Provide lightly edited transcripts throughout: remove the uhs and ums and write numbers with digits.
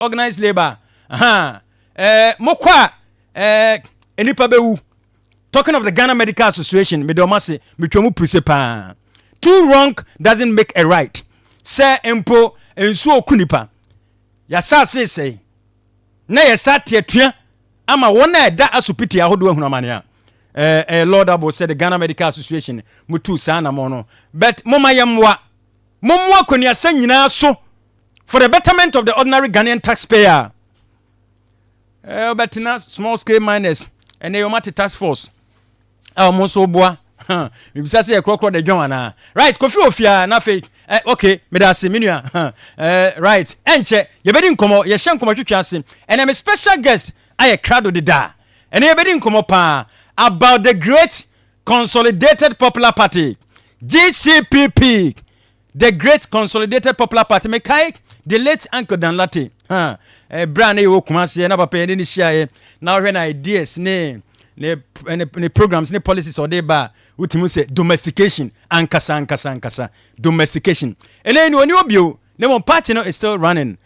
organized labor. Mokwa enipa bewu. Talking of the Ghana Medical Association, medomase mitwomu prisepa. Too wrong doesn't make a right. Say empo ensu okunipa. Ya sa say. Na yesa tietua ama wona eda asupiti ahodo ehunu amane a. Lord Abo said the Ghana Medical Association mutu sana mono. But moma yamwa. Momwa konia sa nyina so for the betterment of the ordinary Ghanaian taxpayer. But na small scale miners and they mate task force. Monso boa. We bisa say krokro de dwan ana. Right, Kofi Ofia na fake. Okay, me da se menua. Right. Enche, ye bedi nkomo, ye hye nkomo twetwa ase. And I'm a special guest, I crowd the da. And ye bedi nkomo pa about the great Consolidated Popular Party, GCPP. The Great Consolidated Popular Party. Me kai the late Uncle Dan Lartey. Brand e wo kumase na papa ni share na hwe na ideas ne programs ne policies or dey ba utimu say domestication ankasa domestication ele ni oni obio ne mon party no is still running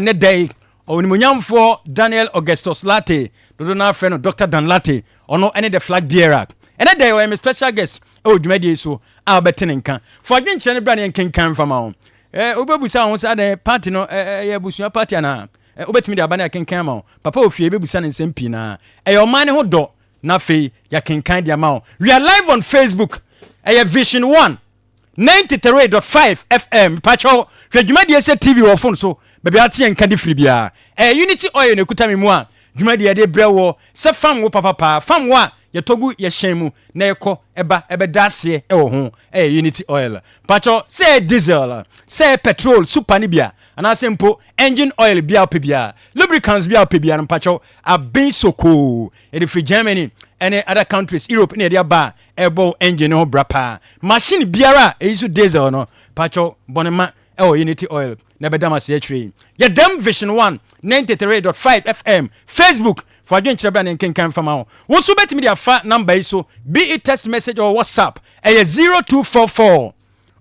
ne day oni munyamfo Daniel Augustus Lartey do na friend Dr. Dan Lartey ono ene the Flagbearer ene day we special guest dwumadi so betene nka for adwenche ne brand yenkenkan fama on obebusa ho say the party no ye busua party ana obetimi de abane akenkan ma papa ofie bebusa ne nsem na man ho do na fe ya kenkan dia ma. We are live on Facebook. Vision 1 93.5 FM. Pacho dwumadi ese TV wo phone so baby atie nka di free bia. Unity oil ne kuta me mu a dwumadi ade brewo se fam wo papa fam wo a ye togu ye hyen mu na ekọ eba dasie wo ho Unity oil. Pacho say diesel, say petrol super ni bia. Ana sempo engine oil bia opebia lubricants bia opebia no pacho abin soko e free Germany and other countries Europe ne dia ba ebo engine no brapa machine biara e isu diesel no pacho bonema Unity oil na bedama se atwe ye dem Vision 1 93.5 FM Facebook for adwenche bra ne kenkan fama wo so betimi dia fa number iso be it text message or WhatsApp 0244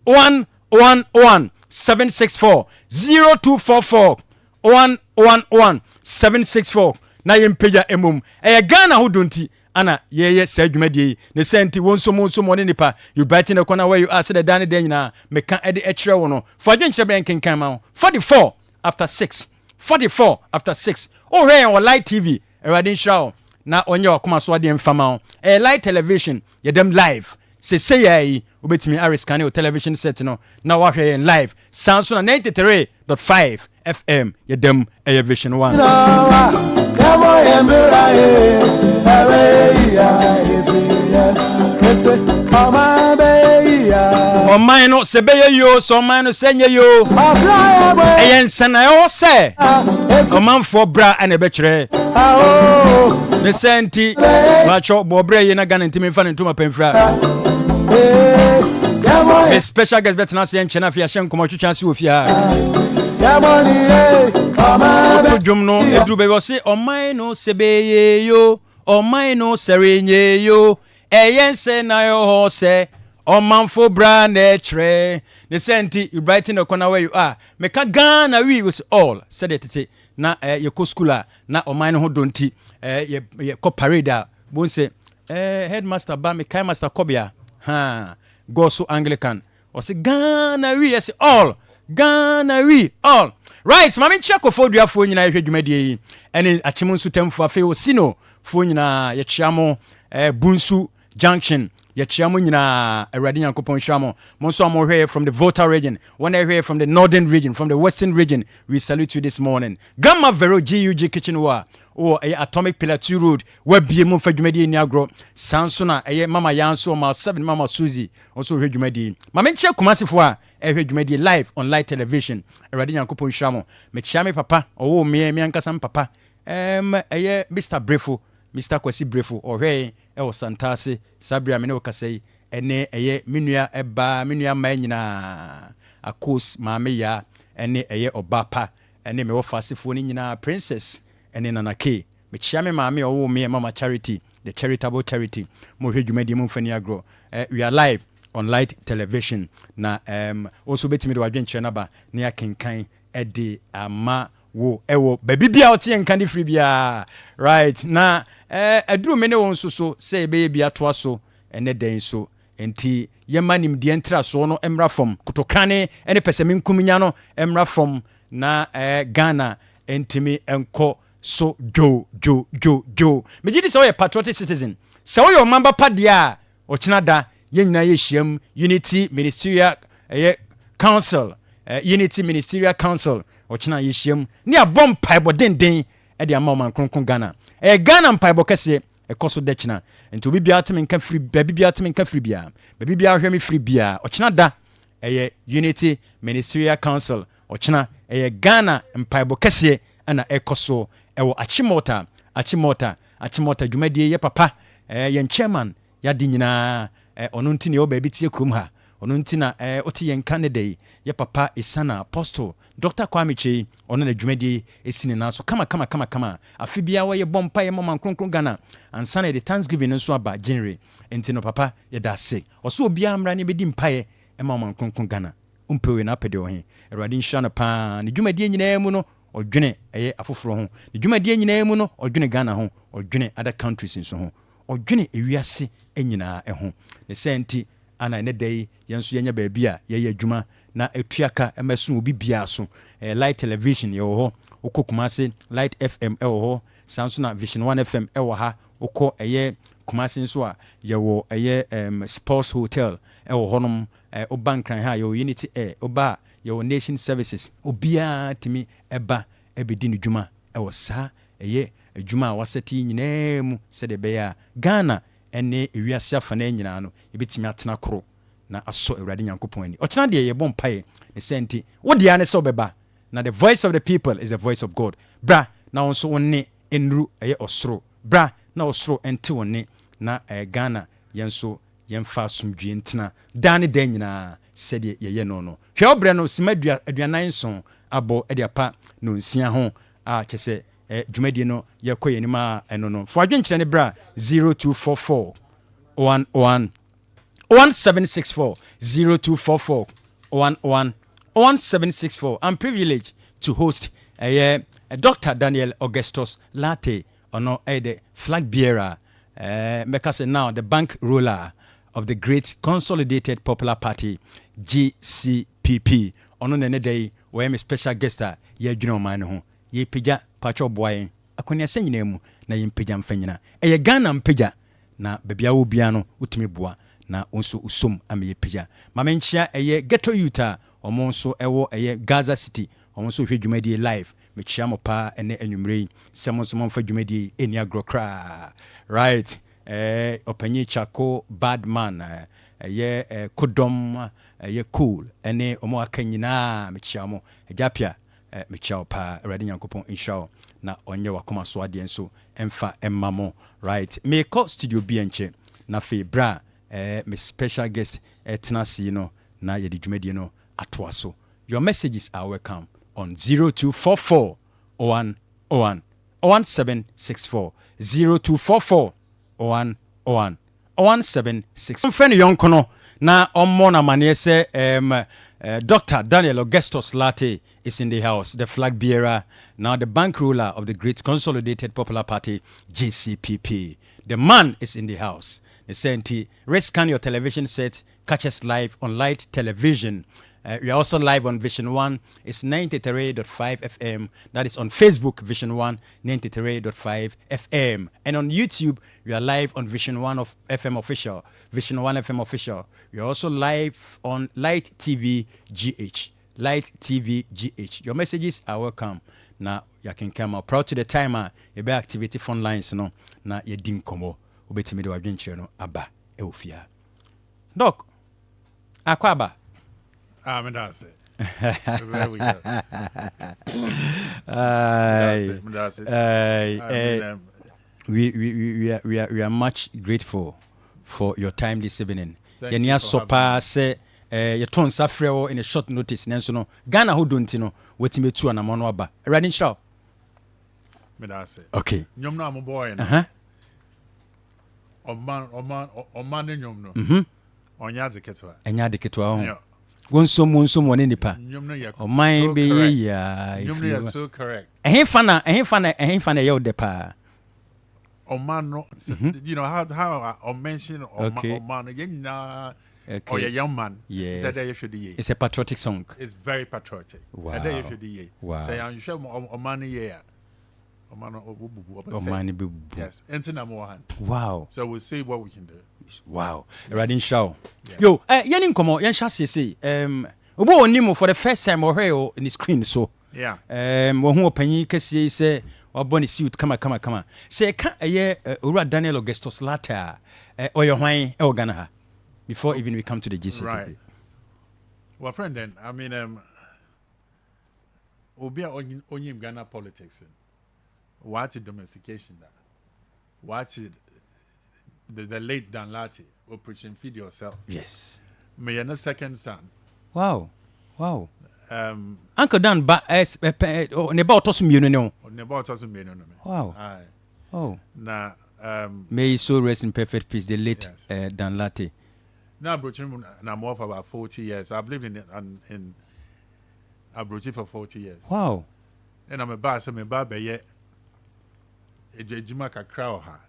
111 764 0244 111 764 na yempeja emum Ghana hodonti ana ye sa dwumadie ne senti wonso mo ne nipa you biting the corner where you are said the dan den na meka ede ekire wo no for adwenche ben kenkan ma 44 after 6 oh re on live TV eradin show na onye okoma so ade mfama live television ye dem live say yayi obetimi aris kan television set no na wa hwe live sanso na 93.5 FM yedem Vision 1 o man no sebeye yo so man no senye yo eyensana yo se o man for bra ane be kire ne senti macho bo bra ye na Ghana ntimi fa ne ntoma pamfra a special guest bet na se nchena fi ahye nkomo twetwa se ofia jumno edru be wose o man no sebeye yo o man no serenye yo eyense na yo ho se o man for bra na kire ne senti you brighten the corner where you are meka Ghana we was all said it na ye ko school na o man ho donti ye ko parade bon se headmaster ba me kai master kobia go so Anglican or say Ghana we say all Ghana we all right mama check of odua fo nyina hwe dwumadie ene achimu nsu temfo afi o sino fo nyina ye chiamo bunsu junction ye chiamo nyina awrade yankopon chiamo monso am hwe from the Volta region when I hear from the northern region from the western region we salute you this morning Grandma Vero GUG kitchen wa o atomic pillar 2 road wa bie mu fadwumadi ni agro sanso na mama yanso ma 7 mama Suzy also hwadwumadi mama nche kumasifo a hwadwumadi live on live television awrade yankopon chiamo me chiame papa o me ankasa papa Mr Brefo Mr Kwesi Brefo ohwe o santase sabria me ne okasai ene menua eba menua ma nyina akos maame ya ene obapa ene me wo fasifo ni nyina princess ene nana ke me chiame maame owo me mama charity the charitable charity mo hwedwumadi mo mfani agro we are live on light television na also betimi de wadwenche na ba na yakenkan ede ama wo ewo baby bia oti enka ne free bia right na aduru me ne won so say be bia to so ene den so enti yema nimde ntra so no emra fom kotokane ene pese menkuminya no emra fom na Ghana entimi enko so jo me gidi say a patriotic citizen say your member padia ochina da ye nyina ye hyiam unity ministerial council unity ministerial council ochina ye hyiam ne abom paibo denden e de ama man kronkron Ghana Ghana paibo kese ekoso de china enti obi bia atemi nka free baby bia atemi nka free bia baby bia hwemi free bia ochina da unity ministerial council ochina Ghana mpaibo kese ana ekoso ewo achimota dwumadie ye papa yen chairman ya di nyina ono nti ne o baby tie krom ha ono nti na oti yen candidate ye papa isana apostle Dr. Kwame Chei ono na dwumadie esine na so kama afibia wo ye bompa ye mama kronkron Ghana ansana the Thanksgiving nso aba January enti no papa ye da se oso obi amra ne bedi mpaye e mama kronkron Ghana umpewe na apede wo he erwade nhira na pa ne dwumadie nyina mu no odwene afoforo ho ne dwumadie nyina mu no odwene Ghana ho odwene other countries nso ho odwene ewiase enyina ho ne senti ana ne dai yenso yenya baabia ye adwuma na etuaka emeso obi bia so light television ye ho okokumase light FM ho sanso na vision 1 FM ha okọ kumase nso a ye wo sports hotel honom obankran ha ye unity oba ye nation services obia timi eba ebedi ne dwuma sa adwuma a waseti nyina mu se de be ya Ghana ene ewiase afa na nyina no ebetimi atena koro na aso Awurade Nyankopon ani ochina de ye bom pae ne senti wo dia ne se obeba na the voice of the people is the voice of God bra na onso wonne enru osoro bra na osoro ente wonne na Ghana yenso yemfa asomdwe ntena dane dan nyina se de ye no hwe obre no sima aduanan so abo e de apa no nsia ho a chese dwumadie no yekoye ni ma eno no fo adwenkyere ne bra 0244 11 1764 0244 11 1764. I'm privileged to host Dr. Daniel Augustus Lartey the Flagbearer because now the bank ruler of the Great Consolidated Popular Party GCPP ono ne day we am special guest ye dwuno man ho ye pija pacho boy akonia sanyina mu na ye pija mfanyina Ghana mpija na bebia wo bia no utimi boa na onso usom ame ye pija mamenchia ghetto youth omonso ewo Gaza City omonso hwe dwumadie live mechia mo pa ene anwumrei semonso momfa dwumadie eni agrokra right opanyi chako badman kodom cool ene omo akanyina mechia mo japia mechia pa Awurade Nyankopon inshallah na onye wakoma so ade enso emfa emmamo right me call studio bi enche na fe bra me special guest tenasi no na ye dwumadie no atoa so. Your messages are welcome on 0244 0101 1764 0244 0101 1764. Mfeni yonkono na omona mane se Dr. Daniel Augustus Lartey is in the house, the flag bearer, now the bank ruler of the Great Consolidated Popular Party GCPP. The man is in the house. The senti rescan your television set, catch us live on Light Television. We are also live on Vision 1. It's 93.5 FM. That is on Facebook, Vision 1, 93.5 FM. And on YouTube, we are live on Vision 1 of FM Official, Vision 1 FM Official. We are also live on Light TV GH. Light TV GH. Your messages are welcome. Now, you can come out. Proud to the timer, you be activity phone lines, no? Na ye dim komo. Ubetimi do adwenkyere no aba eofia. Doc, akwaba. That's it. There we go. That's it. We are much grateful for your time this evening. Yenya sopa se ye ton safrewo in a short notice nenso no Ghana ho donti no wetime tu anamo no aba. Ready show. That's it. Okay. Nyom no am boy no. Oman nyom no. Onya de ketwa. Enya de ketwa ho. Wonsom one nipa. O mine be ya. You are so correct. Eh fana ye de pa. Oman, you know how I mention Oman, or a young man. Yes. That should be. It's a patriotic song. It's very patriotic. Wow. That should be. Wow. Say I'm sure Oman yeah. Oman yes. Enter number one. Wow. So we'll see what we can do. Wow. Radin show. Yo, yen komo yen sha say obo onimo for the first time or here in the screen so. Yeah. Wo hu opanyi kese say wabɔ suit kama sɛ ka ɛyɛ owura Daniel Augustus Lartey ɔyɛ hwan ɛwɔ Ghana ha before even we come to the Gcpp. Right. Well, friend, then I mean obi a onyim Ghana politics what domestication that what the late Dan Lartey Operation Feed Yourself. Yes. Me and a second son. Wow. Uncle Dan ba ne ba otoso mienu ne o. Ne ba otoso mienu no me. Wow. Aye. Oh. Na may he so rest in perfect peace, the late Dan Lartey. Now Abrochi na more for about 40 years. I've lived in Abrochi for 40 years. Wow. And I'm a boss, I'm a barber yet. Ejima kakra ha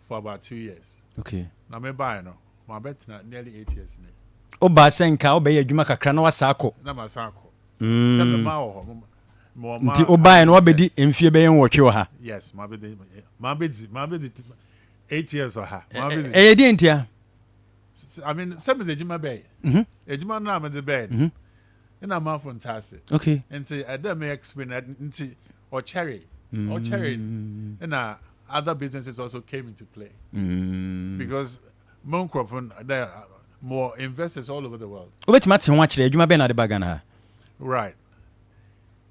for about 2 years. Okay. Na me buy no. My bet nearly 8 years now. Oba senka obeye adwuma kakra na wasako na masako se me ma wo mo ma nti oba no obedi emfie beye nwotwe ha. Yes, ma bedi 8 years or ha ma bedi di entia. I mean some is ejima bay ejima na am the bed na ma fantastic. Okay. Nti ada me explain nti or cherry and other businesses also came into play because Moncropon there more investors all over the world. Obetima te ho akire adwuma be na de bagana ha. Right.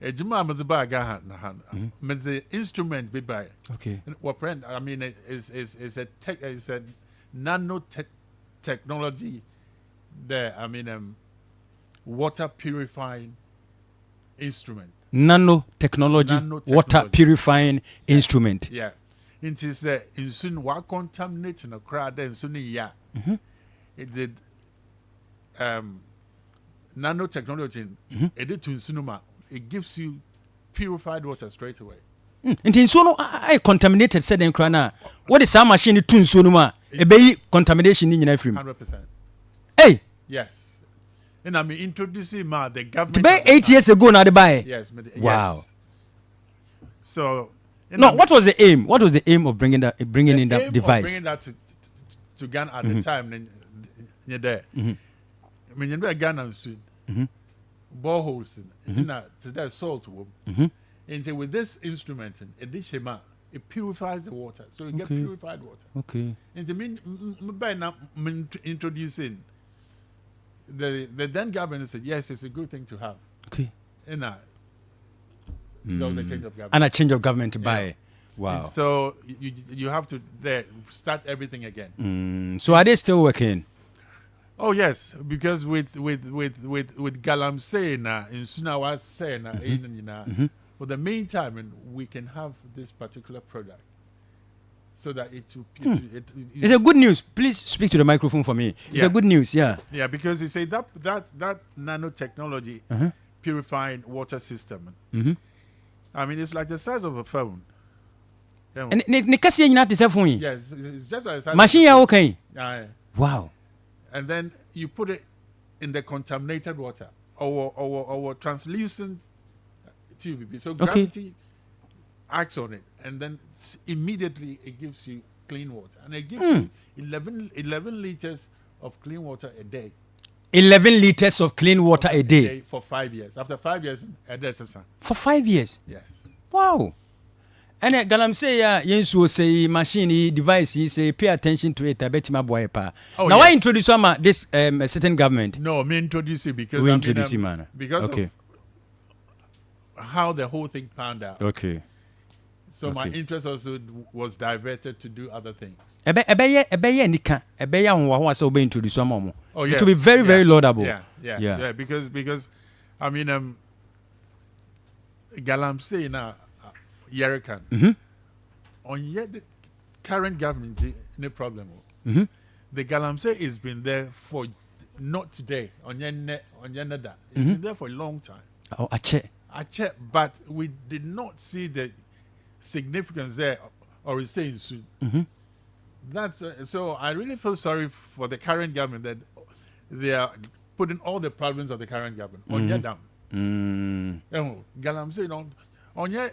Adwuma me de baga na ha. Me the instrument be buy. Okay. What friend I mean is a nano technology there. I mean water purifying instrument. Nano technology water purifying instrument. Yeah. It is in soon wa contaminate in a crowd then soon yeah. It did nanotechnology. It did to Sunuma. It gives you purified water straight away. Nti nsuo no I contaminated said nkra na what is our machine to nsuo no ma e be contamination ni nyina free 100%. Hey. Yes. And I mean introducing the government be 8 years ago na de buy. Yes. Wow. Yes. So no, what was the aim? What was the aim of bringing in that device? Bringing that to Ghana at the time. Then you're there. I mean, you're Ghana soon. Boreholes in that salt. And with this instrument, it purifies the water, so you get purified water. Okay. And the mean by now introducing the then government said yes, it's a good thing to have. Okay. And there was a change of government. And a change of government to buy. Wow. And so you have to start everything again. So are they still working? Oh yes, because with Galamsey in Sunawa say for the meantime we can have this particular product so that it's a good news. Please speak to the microphone for me. It's a good news, yeah. Yeah, because you say that nanotechnology purifying water system. I mean, it's like the size of a phone. And ne kasi nyina te phone. Yes, it's just like the size machine ya okay. Yeah. Wow. And then you put it in the contaminated water or translucent tube. So gravity acts on it, and then immediately it gives you clean water, and it gives you 11 liters of clean water a day. 11 liters of clean water a day for 5 years. After 5 years, for 5 years. Yes. Wow. And Galam say yensu say machine device say pay attention to it. I bet my boy pa. Now I introduce this certain government. No, me introduce it because we introduce him, man. Because of how the whole thing panned out. Okay. So my interest also was diverted to do other things. Ebeye nika. Ebeye onwa say obe introduce am. Oh yes. To be very very laudable. Yeah. Because I mean Galam say now Yerikan. On yet the current government no problem. The Galamsey has been there for not today. On Yenada. It's been there for a long time. Oh, I check. But we did not see the significance there, or is saying soon. That's so. I really feel sorry for the current government that they are putting all the problems of the current government on your dam. Galam say on your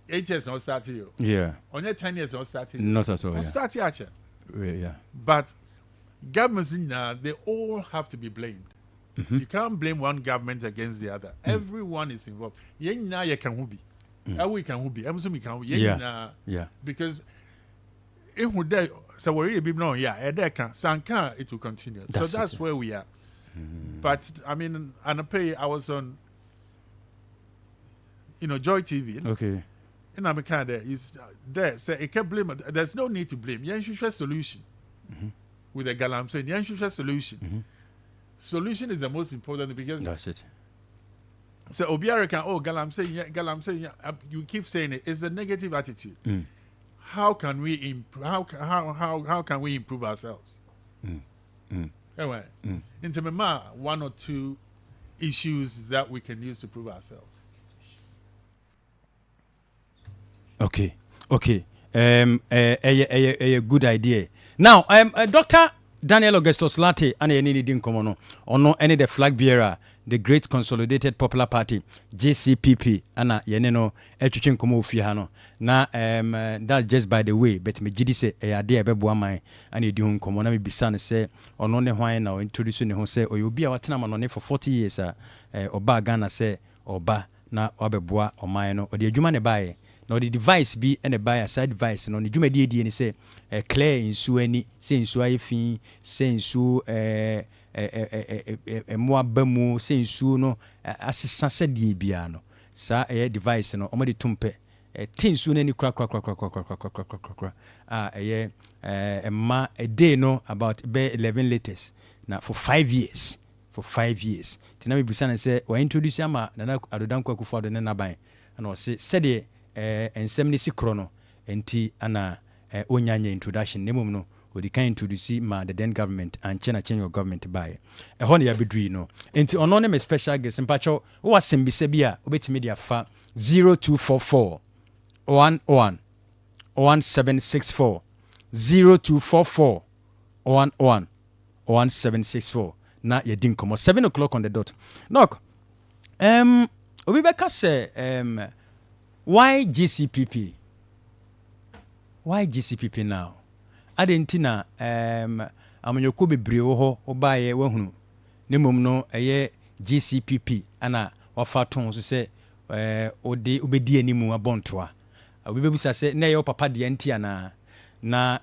8 years not starting you. Yeah. On your 10 years not starting. Not at all. Start actually. Yeah. But governments in now, they all have to be blamed. You can't blame one government against the other. Everyone is involved. Now you can be. We can be. Yeah. Because if we die, so we're Sanka, it will continue. That's where we are. But I mean, I was on, Joy TV. Okay. In America, is there. So it can blame. There's no need to blame. You should share solution with the Galam saying you should share solution. Solution is the most important because that's it. So Obiara can Galam saying you keep saying it. It's a negative attitude. How can we how can we improve ourselves? Anyway, into one or two issues that we can use to prove ourselves. Okay. A good idea. Now, Dr. Daniel Augustus Lartey and any didn't come on any the flag bearer, the Great Consolidated Popular Party, Gcpp, and yeneno etwetwen komo ofia na that's just by the way, but me gidi say e ade ebeboa man and edi hun komo na me bisa ne say ono ne hwan na introduce ne ho say oyobi a watena ma no ne for 40 years oba Ghana say oba na obeboa oman no odi adwuma ne bae na the device be and a buy side device no ne dwuma die ni say clear insu ani say insu ayefi say insu mo abamu say insu no asesa sadie bia no sa device no omade tumpe tinsu nani kra ma a day no about 11 liters now for 5 years tina me bisa na say we introduce ama na adodanko akufo do ne naban and o say said ensem ni sikro no enti ana onyanya introduction nemum no we can introduce ma the then government and change your government by ho na ya bedui no enti ono ne me special guest mpacho wo wasem bisa bia obetimi dia fa 0244 11 1764 0244 11 1764 na yedin komo 7 o'clock on the dot knock obi beka say why GCPP now adentina amanyoko bebre wo ho obaye wahunu ne mom no eye GCPP ana wafa ton so say odi obedi animu abontoa obibebusa say na ye papa de anti ana na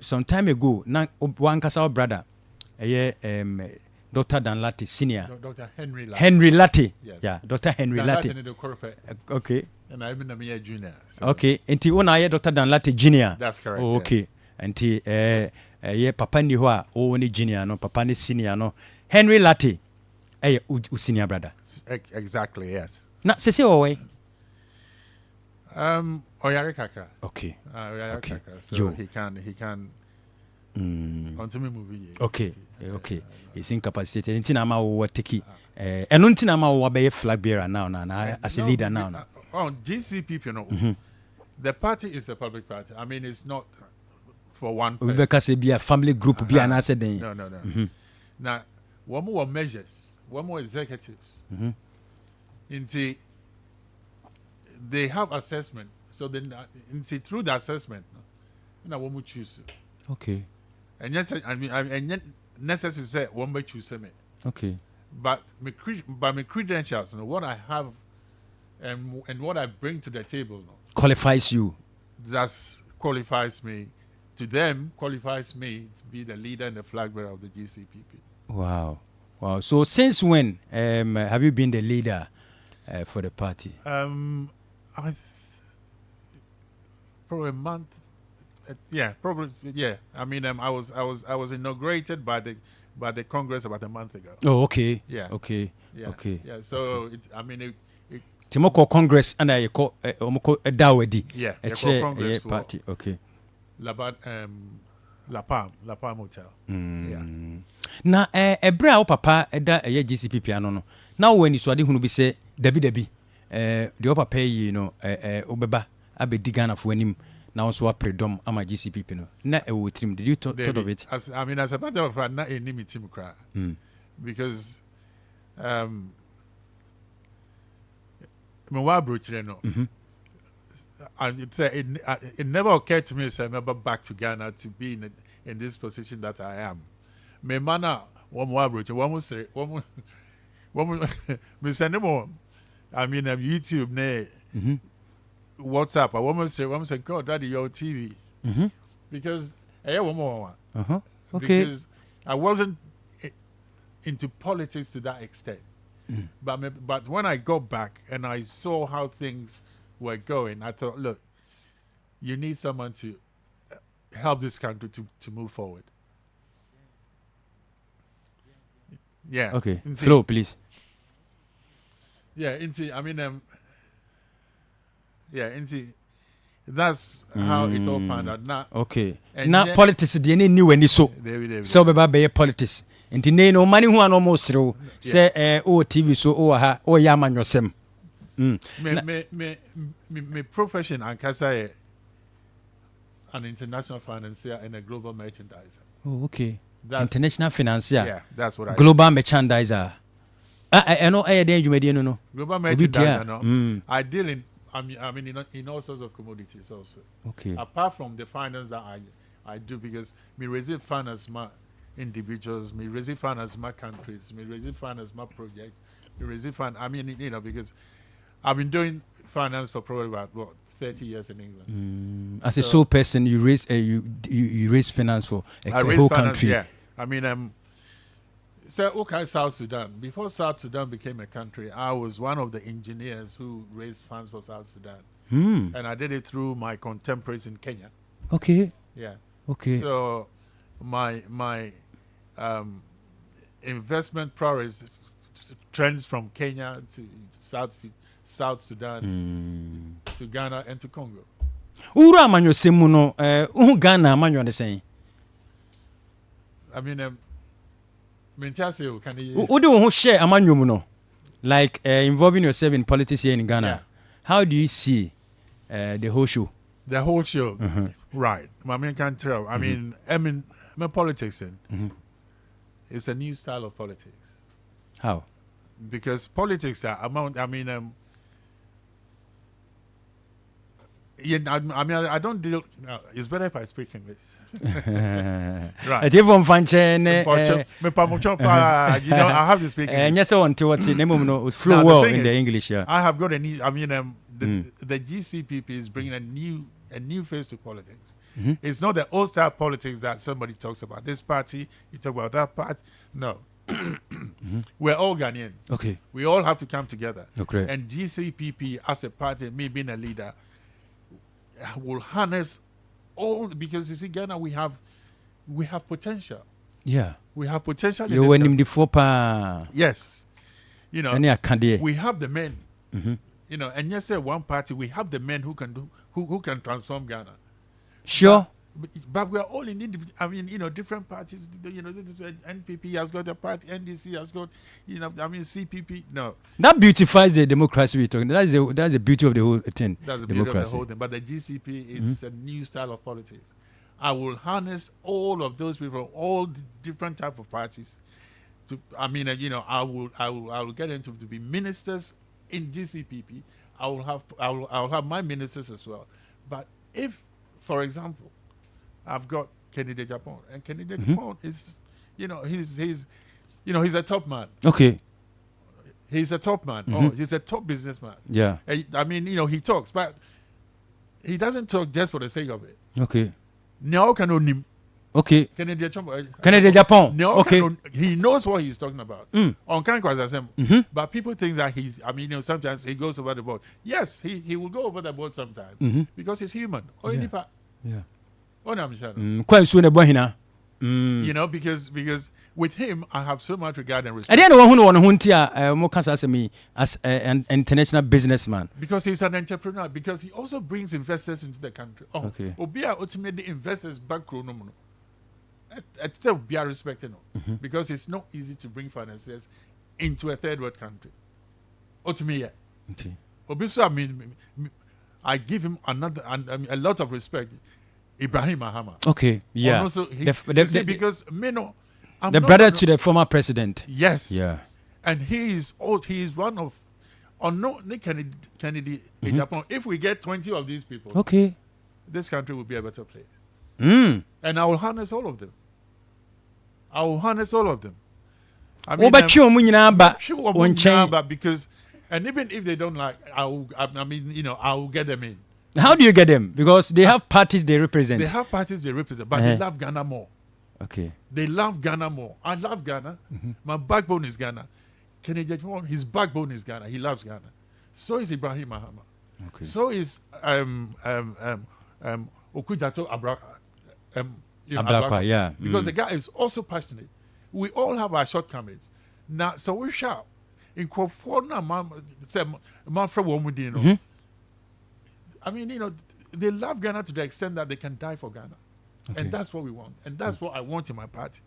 some time ago na one kasa brother eye Dr. Dan Lartey senior Dr. Henry Lartey yes. Yeah Dr. Henry Lartey okay and I even a junior so. Okay enti wona ye Dr. Dan Lartey junior that's correct oh, okay yeah. Enti ye papa ni ho a o ni junior no papa ni senior no Henry Lartey u senior brother exactly yes na sese o we oyare kakra okay oyare okay kakra so yo. he can onto me movie okay he's incapacitated enti na ma wo teki eno enti na ma wo be flag bearer now na as a leader now on GCPP you know the party is a public party. I mean it's not for one person. Because it be a family group be an asset then no now one more measures one more executives into they have assessment so then through the assessment na one more choose okay and yet I mean and yet necessary say one more choose me okay but my credentials and what I have and what I bring to the table qualifies you that qualifies me to them qualifies me to be the leader and the flag bearer of the GCPP. Wow so since when have you been the leader for the party? Probably a month. Yeah. I mean, I was inaugurated by the Congress about a month ago. Oh, okay. Yeah. Okay. Yeah. Okay. Yeah. So okay. I mean, Timoko Congress and I call Dawedi. Yeah. Congress party. Okay. La Palm Hotel. Yeah. na ebre a wo papa eda GCP ano no na wo ani so ade hunu bi se dabi de wo papa yi no obeba abedi Ghana fo anim na wo so apredom ama GCP no na wo trim. Did you thought of it? As a matter of fact, not any team cry. Because and it never occurred to me as I remember back to Ghana to be in this position that I am. Me mana one more approach. One more say one more. Me send more. I mean, YouTube, WhatsApp. I want to say, God, Daddy, your TV. Because I one more. Okay. Because I wasn't into politics to that extent. But when I got back and I saw how things were going, I thought, look, you need someone to help this country to move forward. Yeah. Okay. Flow, please. Yeah. I mean, that's how it all panned out. Now, okay. Now politics, the new any so. So be politics. And the name no money who are almost through say TV so yaman yosem. Me profession and kasa an international financier and a global merchandiser. Oh, okay. International financier. Yeah, that's what I global merchandiser. I know no. Global merchandiser, no. I deal in in all sorts of commodities also. Okay. Apart from the finance that I do, because me receive finance my individuals, me receive finance my countries, me receive finance my projects, me receive finance. Because I've been doing finance for probably about 30 years in England. As a sole person, you raise you raise finance for a whole country. Yeah. So okay, South Sudan. Before South Sudan became a country, I was one of the engineers who raised funds for South Sudan. And I did it through my contemporaries in Kenya. Okay. Yeah. Okay. So my investment prowess trends from Kenya to South Sudan to Ghana and to Congo. Ura manyo semuno Ghana manyo the same. I mean What do you share among no? Like involving yourself in politics here in Ghana. Yeah. How do you see the whole show? The whole show, right? I mean, can't tell. I mean, politics it's a new style of politics. How? Because politics are I don't deal. It's better if I speak English. Right. You know, I have to speak English. Yes, I want to flow well in the English. Yeah. I have got a new. The GCPP is bringing a new face to politics. It's not the old style politics that somebody talks about. This party, you talk about that part. No. We're all Ghanaians. Okay. We all have to come together. Okay. And GCPP as a party, me being a leader, will harness all, because you see, Ghana, we have potential. Yeah. We have potential. You were in the FOPA. Yes. You know, we have the men. You know, and yes, one party, we have the men who can transform Ghana. Sure. But we are all in different parties. NPP has got a party, NDC has got, CPP. No. That beautifies the democracy we're talking. That's the beauty of the whole thing. That's the beauty of the whole thing. But the GCP is a new style of politics. I will harness all of those people, all the different type of parties. I will get them to be ministers in GCPP. I will have my ministers as well. But if, for example, I've got Kennedy Japan, and Kennedy Japan is, he's a top man. Okay. He's a top man. He's a top businessman. Yeah. He talks, but he doesn't talk just for the sake of it. Okay. Okay. Kennedy Japan. Okay. He knows what he's talking about. But people think that sometimes he goes over the board. Yes, he will go over the board sometimes because he's human. Yeah. Because with him, I have so much regard and respect. I didn't know who as an international businessman. Because he's an entrepreneur. Because he also brings investors into the country. Okay. Obia ultimately investors back. still be respected, because it's not easy to bring financiers into a third world country. To me, Okay. Obviously, I mean, I give him a lot of respect. Ibrahim Mahama. Okay. Yeah. Also, because the brother to the former president. Yes. Yeah. And he is one of, or no, Nick Kennedy in Japan. If we get 20 of these people, okay, this country will be a better place. And I will harness all of them. I mean, because, and even if they don't like, I will get them in. How do you get them? Because they have parties they represent. But they love Ghana more. Okay. They love Ghana more. I love Ghana. My backbone is Ghana. Kennedy, his backbone is Ghana. He loves Ghana. So is Ibrahim Mahama. Okay. So is Okudato Ablakwa, yeah. Because the guy is also passionate. We all have our shortcomings. Now, so we shall. In Kofona, I mean, they love Ghana to the extent that they can die for Ghana. Okay. And that's what we want. And that's what I want in my party.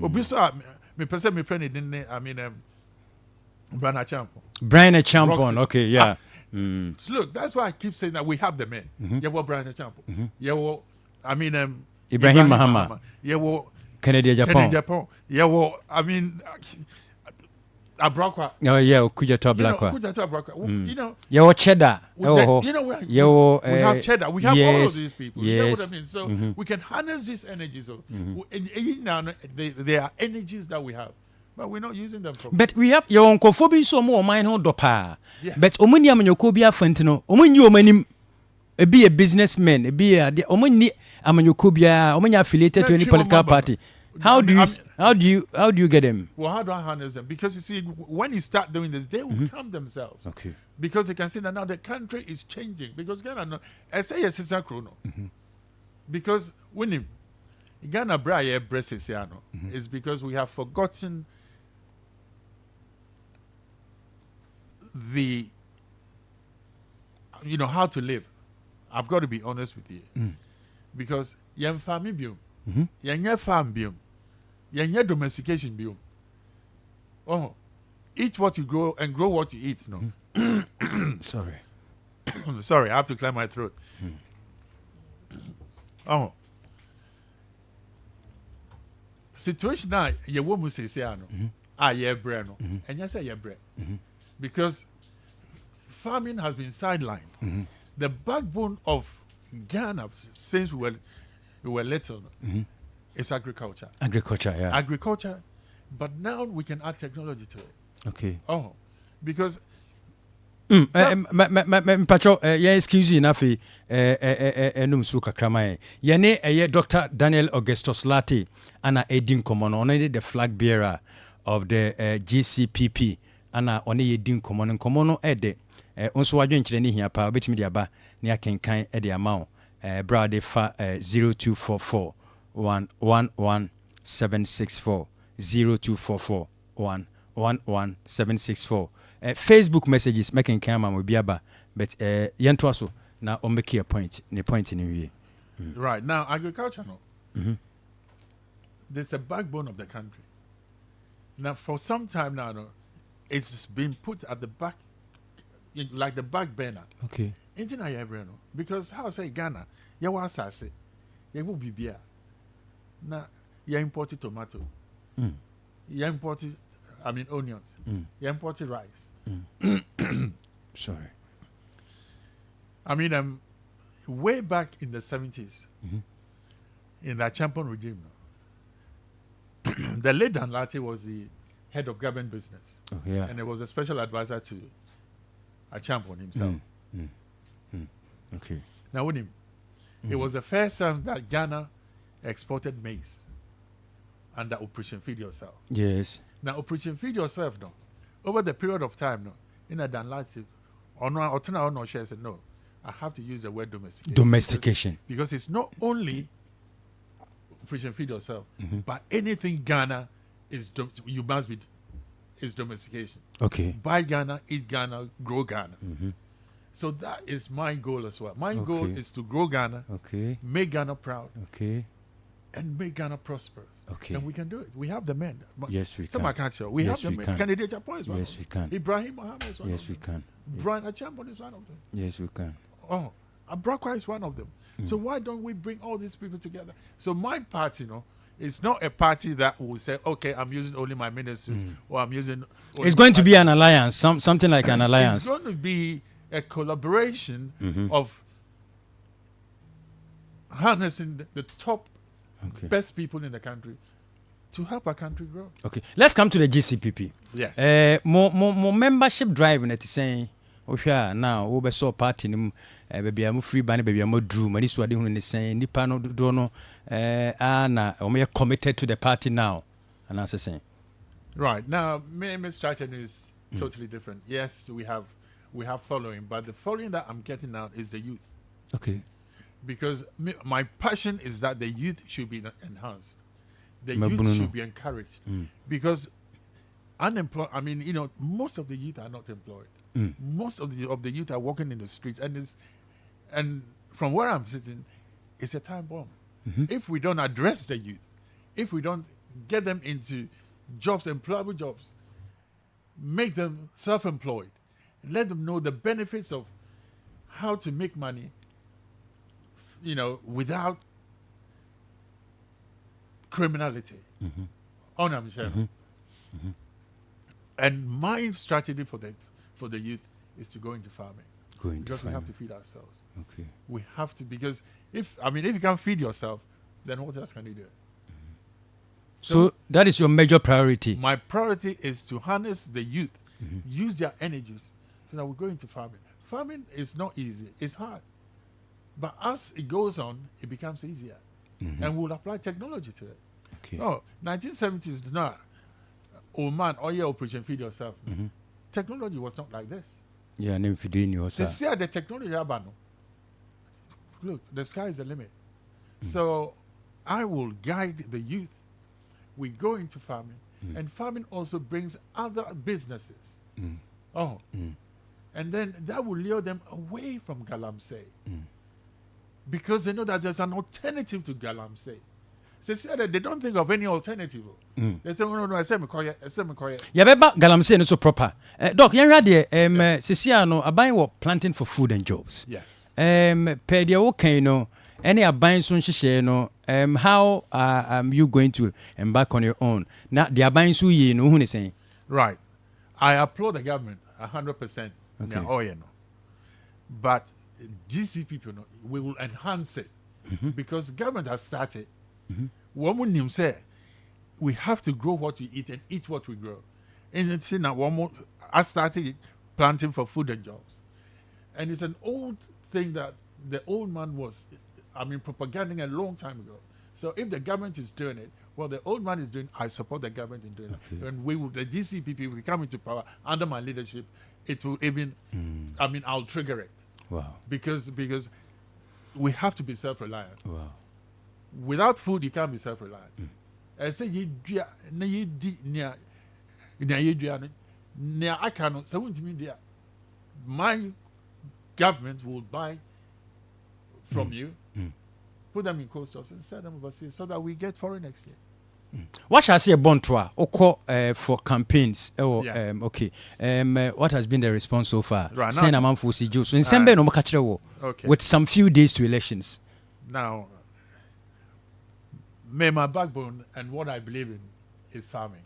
Obviously, Brian Champon. Okay, yeah. Look, that's why I keep saying that we have the men. Brian Champon. Ibrahim Mahama. Kennedy Japan. Abrakwa. Oh yeah, Okudato Ablakwa. You know, Cheddar. we have Cheddar. We have all of these people. You know what I mean? So we can harness these energies. They are energies that we have, but we're not using them properly. But we have your uncle Phoebe so more mine hold up. But Omuni Amanyokobia Fentino, Omuni be a businessman, be a Omuni Amanyokobia, Omuni affiliated to any political party. How do you get them? Well, how do I harness them? Because you see, when you start doing this, they will come themselves. Okay. Because they can see that now the country is changing. Because Ghana, I say yes, it's a chrono. Because when Ghana Braille Bressesiano is because we have forgotten how to live. I've got to be honest with you. Because yam farming biome. Yanya farm biome. Yanya domestication biome. Oh, eat what you grow and grow what you eat. No. Sorry, I have to clear my throat. Oh. Situation now, you won't say, yeah, bread. And you say, yeah, bread. Because farming has been sidelined. The backbone of Ghana, since we were little, is agriculture. Agriculture, but now we can add technology to it. Okay. Oh, because Pacho, excuse you, Nafi, Numsu Kakramae. Yane, Dr. Daniel Augustus Lartey, Anna Edin Common, only the flag bearer of the GCPP, Anna only Edin Common and Commono Ede. Also, I didn't any here, power, which media ba, near Ken Eddie amount, Brade fa 0244 111764 0244 111764. Facebook messages making camera will be about, but Yantuaso now on make a point in the Right now, agriculture, there's a backbone of the country. Now, for some time now, it's been put at the back, like the back burner. Okay. Because how say Ghana, you want to say, you will be beer. Now, you imported tomato. You imported, onions. You imported rice. Sorry. Way back in the 70s, in that Champon regime, the late Dan Lartey was the head of government business. And he was a special advisor to a Champon himself. Okay. Now, with him, it was the first time that Ghana exported maize under Operation Feed Yourself. Yes. Now, Operation Feed Yourself, over the period of time, in a Dan Lartey, said, no, I have to use the word domestication. Domestication. Because it's not only Operation Feed Yourself, but anything Ghana is domestication. Okay. Buy Ghana, eat Ghana, grow Ghana. So that is my goal as well. My goal is to grow Ghana, make Ghana proud, and make Ghana prosperous. Okay. And we can do it. We have the men. Yes, we Some can. I can't show. We Yes, have we the can. men. Kennedy Japan is one Yes, of we them. can. Ibrahim Mohammed is one Yes, of we them. can. Brian Achampon is one of them. Yes, we can. Oh, Abrakwa is one of them. So why don't we bring all these people together? So my party, it's not a party that will say, okay, I'm using only my ministers or I'm using. It's going to be an alliance, something like an alliance. It's going to be a collaboration of harnessing the top best people in the country to help our country grow. Okay, let's come to the GCPP. Yes. More membership drive in it saying, now we saw party baby I'm free band baby I'm drew money so I didn't say nipa no do no we are committed to the party now, and as I say. Right now, my strategy is totally different. Yes, we have following, but the following that I'm getting now is the youth. Okay. Because my passion is that the youth should be enhanced. The youth should be encouraged. Because unemployed, most of the youth are not employed. Most of the youth are walking in the streets, and from where I'm sitting, it's a time bomb. If we don't address the youth, if we don't get them into jobs, employable jobs, make them self-employed, let them know the benefits of how to make money, without criminality. And my strategy for the youth is to go into farming. Because we have to feed ourselves. Okay. We have to, because if you can't feed yourself, then what else can you do? So that is your major priority. My priority is to harness the youth, use their energies, so that we go into farming. Farming is not easy; it's hard. But as it goes on, it becomes easier, and we'll apply technology to it. Okay. No, 1970s, no, oh man, oh yeah, operation feed yourself. Technology was not like this. Yeah, and if you do yourself. See the technology, look, the sky is the limit. So I will guide the youth. We go into farming, and farming also brings other businesses. And then that will lure them away from galamsey. Because they know that there's an alternative to galamsey. So see that they don't think of any alternative. They think, no, I say me quiet. Yeah, but galamsey is so proper. Doc, you ready? Sisiano, abaying what planting for food and jobs. Yes. Per the okay, any abaying soon she how are you going to embark on your own? Now the abaying so ye no who is saying. Right. I applaud the government 100%. Okay. But GC people, we will enhance it because government has started. Woman say we have to grow what we eat and eat what we grow. And it's now one more. I started planting for food and jobs, and it's an old thing that the old man was, propaganding a long time ago. So if the government is doing it, well, the old man is doing, I support the government in doing it. And the GCPP, if we come into power under my leadership, it will even, I'll trigger it. Wow. Because we have to be self-reliant. Wow. Without food, you can't be self-reliant. I say, my government will buy from you, put them in cold stores and sell them overseas so that we get foreign exchange. What shall I say about for campaigns? Okay. What has been the response so far? Right, saying among Fusi Jews. So in Sembe no okay. With some few days to elections. Now, my backbone and what I believe in is farming.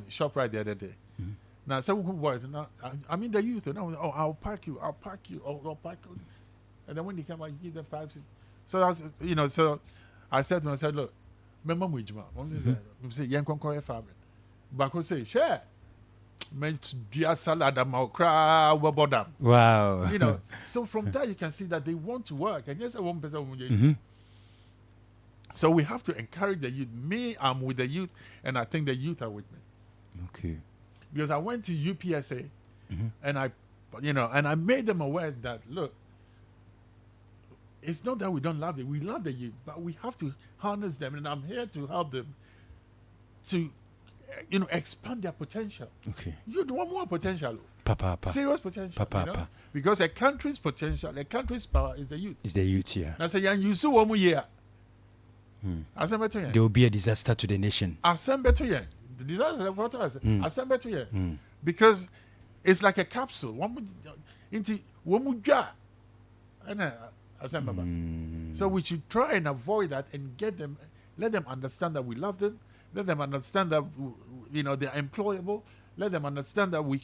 Shop right the other day. Now, some boys, the youth, I'll pack you, I'll pack you. And then when they come out, you give them 5, 6. So I said to him, I said, look, remember Mujima. I say, young conquer farming. But I say, share. Meant to salad and Wow. So from there you can see that they want to work. And yes, one person. So we have to encourage the youth. Me, I'm with the youth, and I think the youth are with me. Okay. Because I went to UPSA, and I made them aware that look, it's not that we don't love them. We love the youth, but we have to harness them, and I'm here to help them to expand their potential. Okay. You want more potential. Papa. Serious potential. Papa. Because a country's potential, a country's power is the youth. It's the youth here. That's a young you see 1 year. There will be a disaster to the nation. The disaster what I say. Because it's like a capsule. So we should try and avoid that and let them understand that we love them. Let them understand that they're employable. Let them understand that we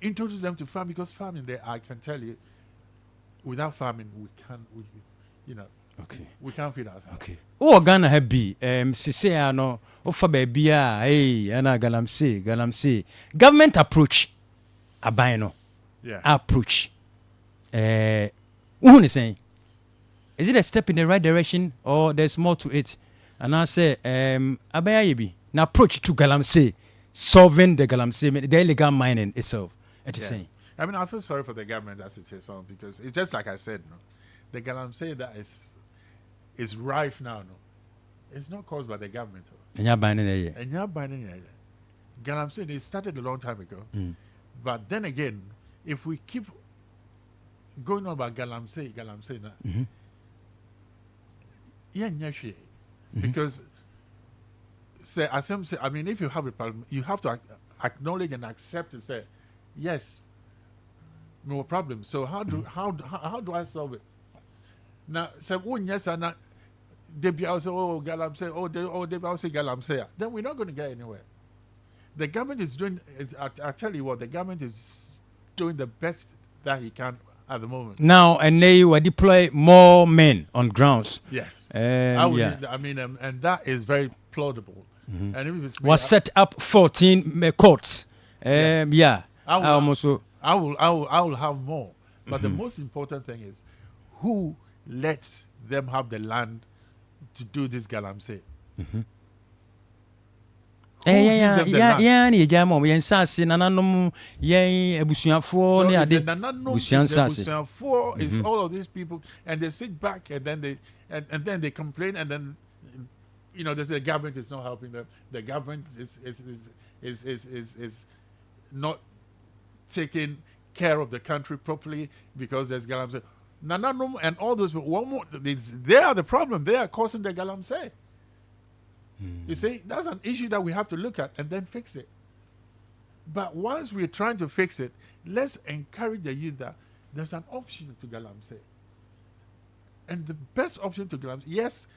introduce them to farming, because farming, I can tell you, without farming, we can't feed ourselves. Okay. Oh, Ghana have be sisi ano ofa baby ana galamsey. Government approach aban no. Yeah. Approach. Who is saying? Is it a step in the right direction or there's more to it? And I say abayabi na approach to galamsey, solving the galamsey, the illegal mining itself. It is saying. I feel sorry for the government as it is on, because it's just like I said, the galamsey that is rife now, it's not caused by the government. And you're binding it. Galamsey, they started a long time ago. But then again, if we keep going on about galamsey now, because if you have a problem, you have to acknowledge and accept and say, yes, no problem. So how do I solve it? Now, say, yes, and they be also galamsey, they be also galamsey. Then we're not going to get anywhere. The government is doing. I tell you what, the government is doing the best that he can at the moment. Now, and they will deploy more men on grounds. Yes. And that is very plausible. And if it's was set up 14 courts. I will have more. But the most important thing is who lets them have the land to do this galamsey. Is all of these people, and they sit back and then they complain, and then they say the government is not helping them. The government is not taking care of the country properly because there's galamsey. And all those they are the problem. They are causing the galamsey. You see, that's an issue that we have to look at and then fix it. But once we're trying to fix it, let's encourage the youth that there's an option to galamsey. And the best option to galamsey, yes,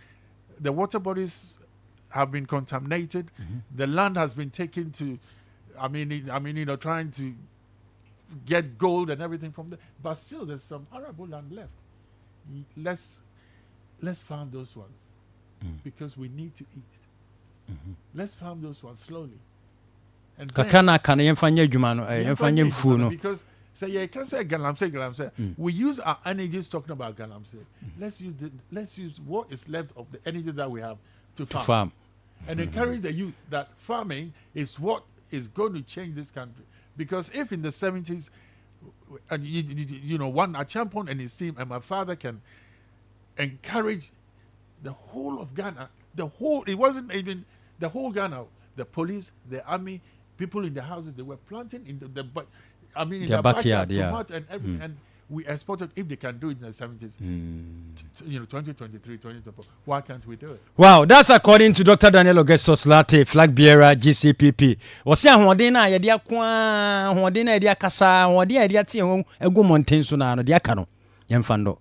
the water bodies have been contaminated. The land has been taken to, trying to get gold and everything from there. But still, there's some arable land left. Let's farm those ones because we need to eat. Let's farm those ones slowly. And because you can't say galamsey. We use our energies talking about galamsey. Let's use what is left of the energy that we have to farm. And encourage the youth that farming is what is going to change this country. Because if in the 70s, and a champion and his team, and my father can encourage the whole of Ghana, it wasn't even the whole Ghana, the police, the army, people in the houses, they were planting in the backyard, tomato and everything, and we exported. If they can do it in the 70s, 2023, 2024, why can't we do it? Wow, that's according to Dr. Daniel Augustus Lartey Flagbearer, Gcpp. Was ya hodina ya kwa hodina ya kasa hodina ya ti egu mountain so na no dia ka no yemfando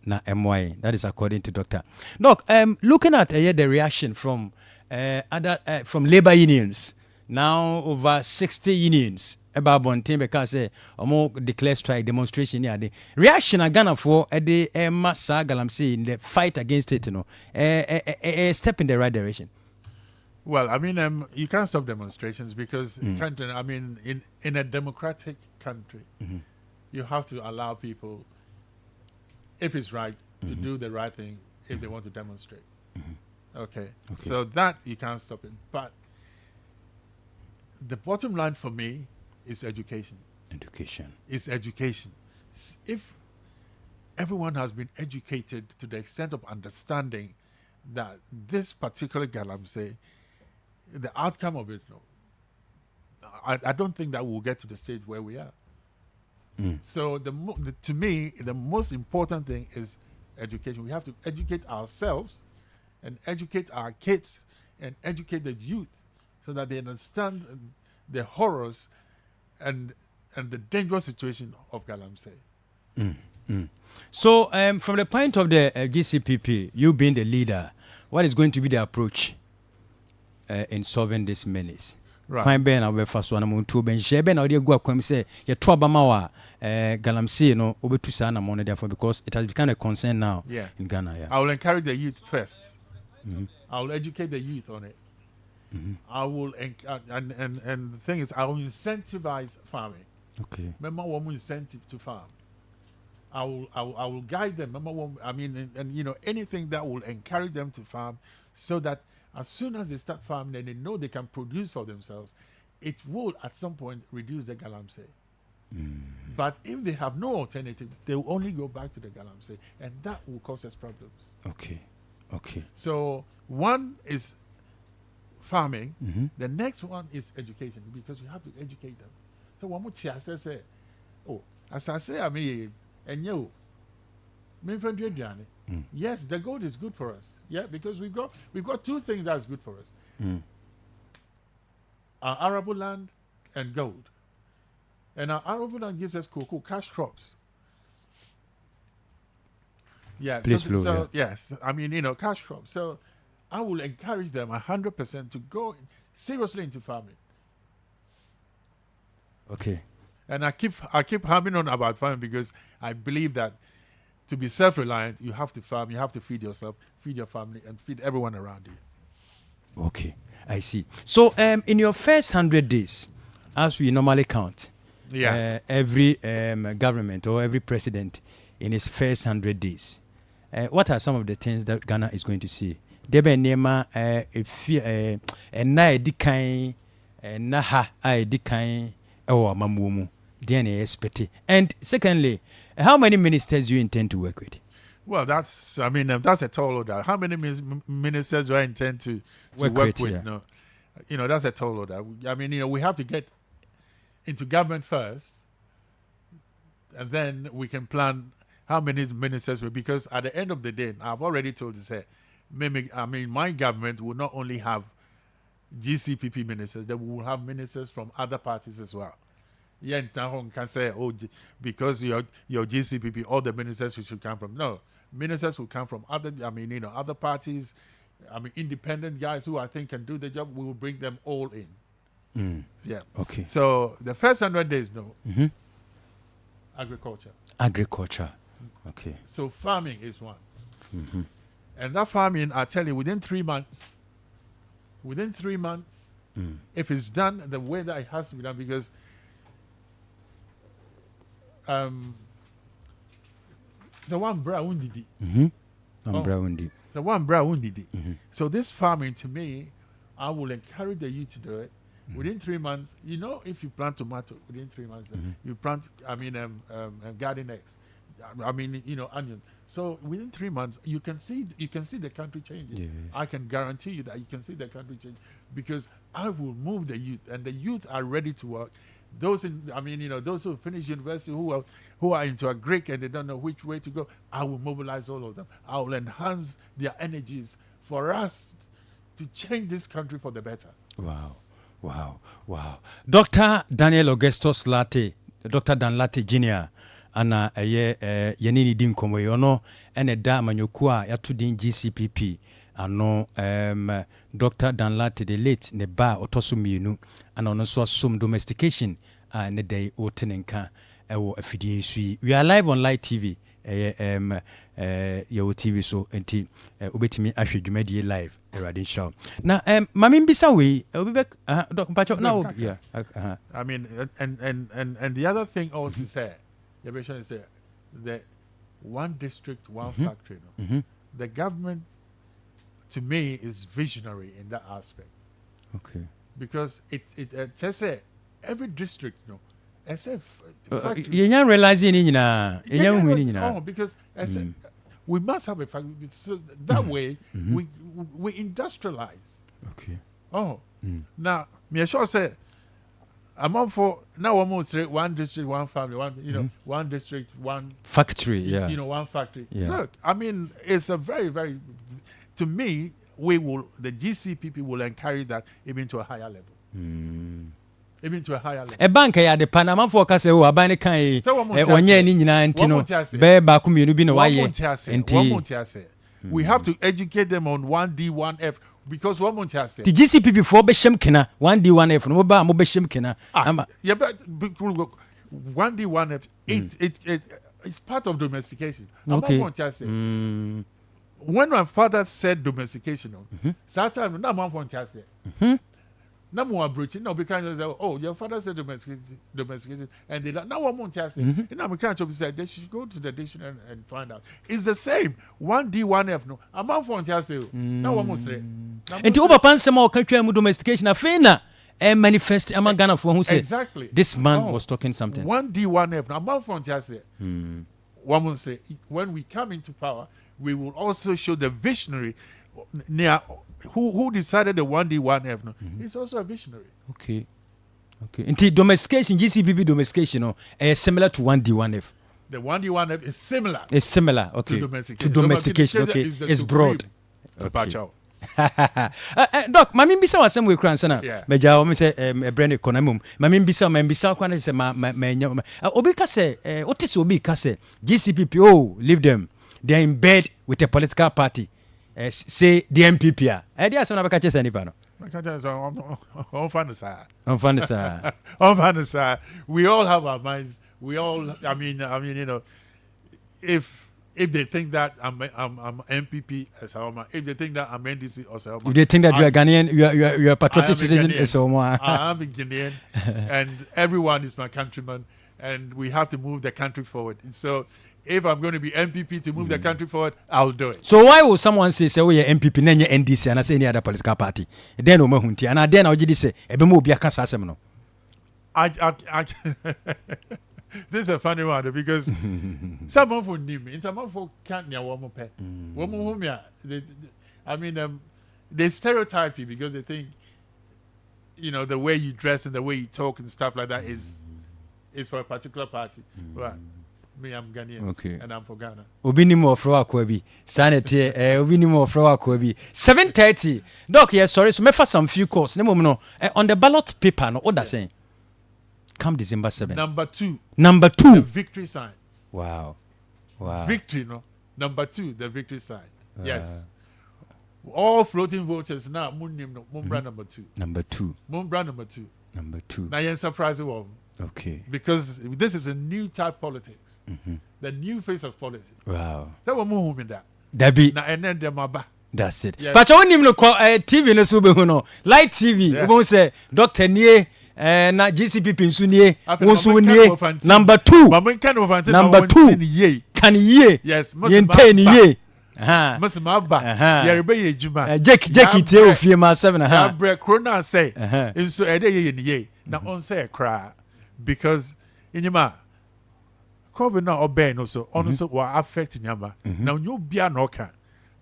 na MY. That is according to Dr. Doc, looking at the reaction from from labor unions, now over 60 unions about Bontin because omo declare strike demonstration here. The reaction of Ghana for the massa galamsey in the fight against it, a step in the right direction. Well, you can't stop demonstrations because country. In a democratic country, you have to allow people, if it's right, to do the right thing if they want to demonstrate. Okay, so that you can't stop it. But the bottom line for me is education. It's education. If everyone has been educated to the extent of understanding that this particular galamsey, the outcome of it, I don't think that we'll get to the stage where we are. So to me, the most important thing is education. We have to educate ourselves and educate our kids and educate the youth so that they understand the horrors and the dangerous situation of Galamsey. So, from the point of the GCPP, you being the leader, what is going to be the approach in solving this menace? Right. Fine, Ben, I will first one among two Ben Sheben or the Guaquam say, your Trobamawa, Galamsey, no, over to Sana Mona, therefore, because it has become a concern now in Ghana. Yeah. I will encourage the youth first. I will educate the youth on it. I will, and the thing is, I will incentivize farming. Okay. Remember one incentive to farm. I will guide them. Remember one, I mean, and you know, anything that will encourage them to farm, so that as soon as they start farming and they know they can produce for themselves, it will at some point reduce the Galamsey. But if they have no alternative, they will only go back to the Galamsey, and that will cause us problems. Okay. So one is farming. The next one is education, because you have to educate them. So one more say, oh, as I say, I mean, and you, yes, the gold is good for us. Yeah, because we've got two things that's good for us: our arable land and gold. And our arable land gives us cocoa, cash crops. Yeah. Yes, I mean, you know, cash crops. So I will encourage them 100% to go seriously into farming. Okay. And I keep harming on about farming because I believe that to be self-reliant, you have to farm, you have to feed yourself, feed your family, and feed everyone around you. Okay, I see. So, in your first 100 days, as we normally count, every government or every president in his first 100 days, what are some of the things that Ghana is going to see? Debe nema na edikan na ha edikan ewo mamumu DNA expect. And secondly, how many ministers do you intend to work with? Well, that's a tall order. How many ministers do I intend to work with? Yeah. No, you know, that's a tall order. I mean, you know, we have to get into government first, and then we can plan how many ministers will. Because at the end of the day, I've already told you, say, my government will not only have GCPP ministers, they will have ministers from other parties as well. Yeah, and can say, oh, because you're GCPP, all the ministers should come from. No, ministers will come from other parties. I mean, independent guys who I think can do the job. We will bring them all in. Yeah. Okay. So the first 100 days, agriculture. Okay. So farming is one. And that farming, I tell you, within 3 months, if it's done the way that it has to be done, because so one brown did it. So this farming, to me, I will encourage the youth to do it. Within 3 months, you know, if you plant tomato, within 3 months, you plant, garden eggs. I mean, you know, onions. So within 3 months, you can see the country changing. Yes. I can guarantee you that you can see the country change, because I will move the youth, and the youth are ready to work. Those who finish university, who are into a Greek and they don't know which way to go, I will mobilize all of them. I will enhance their energies for us to change this country for the better. Wow. Dr. Daniel Augustus Lartey, Dr. Dan Lartey Jr., ana yenini din komo yono ene da manyokua ya tudin GCPP ano Dr. Dan Lartey the late ne ba otoso mienu ana ono so som domestication ne day otenenka ewo afidie sui. We are live on live TV your TV so enti obetimi ahwe dwumadie live radio show na mamin bisa we obebek Dr. Pacho now I mean and the other thing also is the vision is that one district, one factory. The government, to me, is visionary in that aspect. Okay. Because it just say every district, as if you're realizing because we must have a factory. So that way we industrialize. Okay. Now, me sure say I'm on for now. Almost one district, one family, one district, one factory. Yeah. One factory. Yeah. Look, I mean, it's a very, very. To me, the GCP will encourage that even to a higher level. Even to a higher level. A bank ya de Panama for kase o abane kan e onye ni nyina ntino be ba ku mienu bi na waye enti we have to educate them on 1D 1F because one month has the GCP before be shem kena 1D 1F no ba mo be shem kena yeah but 1D 1F it's part of domestication. Okay. When my father said domestication, that time na man want to say na mo abroach no because oh your father said domestication and they now one want to say and I'm kind of say they should go to the dictionary and find out it's the same 1D 1F no a man want to say now one must say and over pansema o kan mu domestication afei na manifest among Ghana for who said exactly this man was talking something 1D 1F now man want to say one must say when we come into power we will also show the visionary near who decided the 1D 1F no he's also a visionary. Okay until domestication GCP domestication similar to 1D 1F. The 1D 1F is similar. It's similar, okay. To domestication, okay. It's broad. Okay. Doc, mami mbisa wa semu ekran sana. Meja o me say brand economy. Mami mbisa kwa na say obi ka say otisi obi ka say GCP leave them. They are in bed with a political party. Say the MPP. They are some of catches any panel. On fantasy. We all have our minds. We all. I mean, if they think that I'm MPP as Saoma, if they think that I'm NDC or Saoma, if they think that you are Ghanaian, you are a patriotic citizen as Saoma. I am a Ghanaian, and everyone is my countryman, and we have to move the country forward. And so, if I'm going to be MPP to move the country forward, I'll do it. So why would someone say we are MPP then you NDC and I say any other political party? Then no mahunti and then I would say ebemo obi aka sasem no. This is a funny one because some of them need me. Some of them can't near one more pay. I mean, they stereotype you because they think, the way you dress and the way you talk and stuff like that is for a particular party. Right. Me, I'm Ghanaian. Okay. And I'm for Ghana. Obi ni mo ofro akwabi. Sanete obi ni mo ofro akwabi. 7:30. Doc, yes, sorry. So me for some few calls. No. On the ballot paper, no, what that saying? Come December 7th. Number 2. The victory sign. Wow. Victory, no. Number 2, the victory sign. Yes. All floating voters now. Mumbra number 2. Mumbra number 2. Now you're surprised one. Okay. Because this is a new type politics. The new face of politics. Wow. That was more in that. That be. And then the maba. That's it. Yes. But I want him to call TV no so be no. Light TV. You won't say Dr. Nie na GCP pinsunie wonsunie number 2. Number 2. Can ye? Yes. Yente ni ye. Must maba. Yerebe ye juma. Jackie te ofie ma 7 ha. Bre krona say. Inso ede ye ni ye. Na on say cry because inyama COVID now obey no so also will affect nyama. Now you be an oka.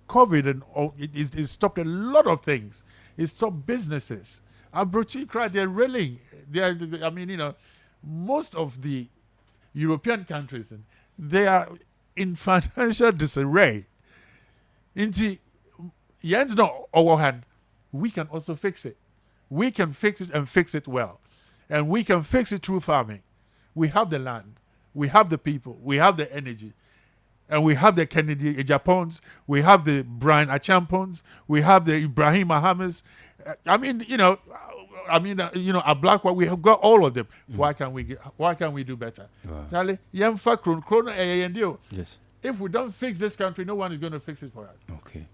COVID and it stopped a lot of things. It stopped businesses. Abrochi cry they're railing. I mean, most of the European countries they are in financial disarray. Inti yens no our hand, we can also fix it. We can fix it and fix it well. And we can fix it through farming. We have the land. We have the people. We have the energy. And we have the Kennedy Japons. We have the Brian Achampons. We have the Ibrahim Mahamas. I mean, a black one. We have got all of them. Why can't we do better? Charlie, yes. If we don't fix this country, no one is going to fix it for us. Okay.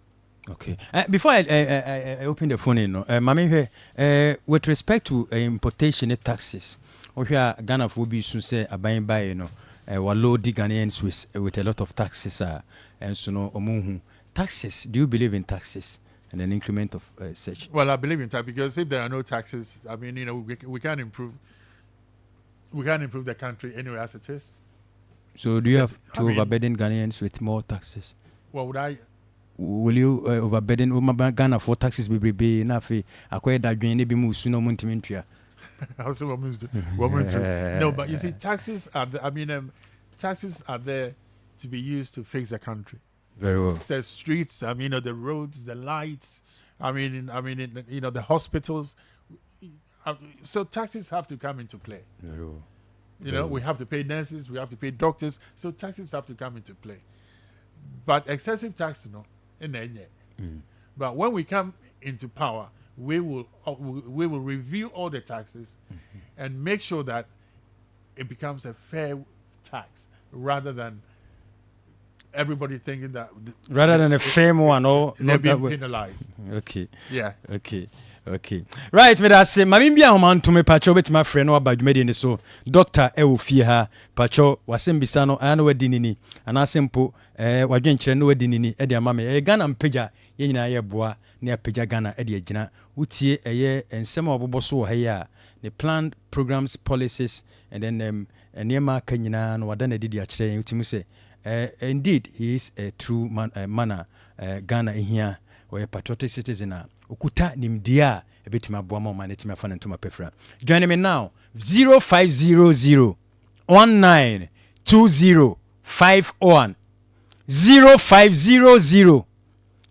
Before I open the phone in, Mami, with respect to importation taxes, Ghana will be soon say buying by low Ghanaians with a lot of taxes and so no taxes. Do you believe in taxes and an increment of such? Well, I believe in that because if there are no taxes, I mean, we can't improve. We can't improve the country anyway as it is. So do you have to overburden Ghanaians with more taxes? What would I? Will you overburden Ghana for taxes? Be enough. Acquire that gain. Be more sooner. No, but you see, taxes are taxes are there to be used to fix the country. Very well. The streets, the roads, the lights. The hospitals. So taxes have to come into play. Very well. We have to pay nurses, we have to pay doctors. So taxes have to come into play. But excessive tax, in the end. But when we come into power, we will review all the taxes and make sure that it becomes a fair tax rather than everybody thinking that rather than a fame one or they're being penalized. Okay. Yeah. Okay. Right, me da say mami bia homan to me pacho beti ma frɛ no abadwumadi ni so doctor e wo fie ha pacho wasem bisa no ana wadi nini ana sempo wadwenkyerɛ no wadi nini e de ama me Ghana mpagya ye nyina ye boa ne apagya Ghana e de agina utie eye ensɛm a obobɔ so wɔ ha ya the planned programs policies and then enema ka nyina no wada na didi akyerɛ utimi sɛ indeed he is a true man Ghana ehia or a patriotic citizen okuta nimdia ebetima aboa ma man etima fa ntoma pefra. Join me now 0500 192051 0500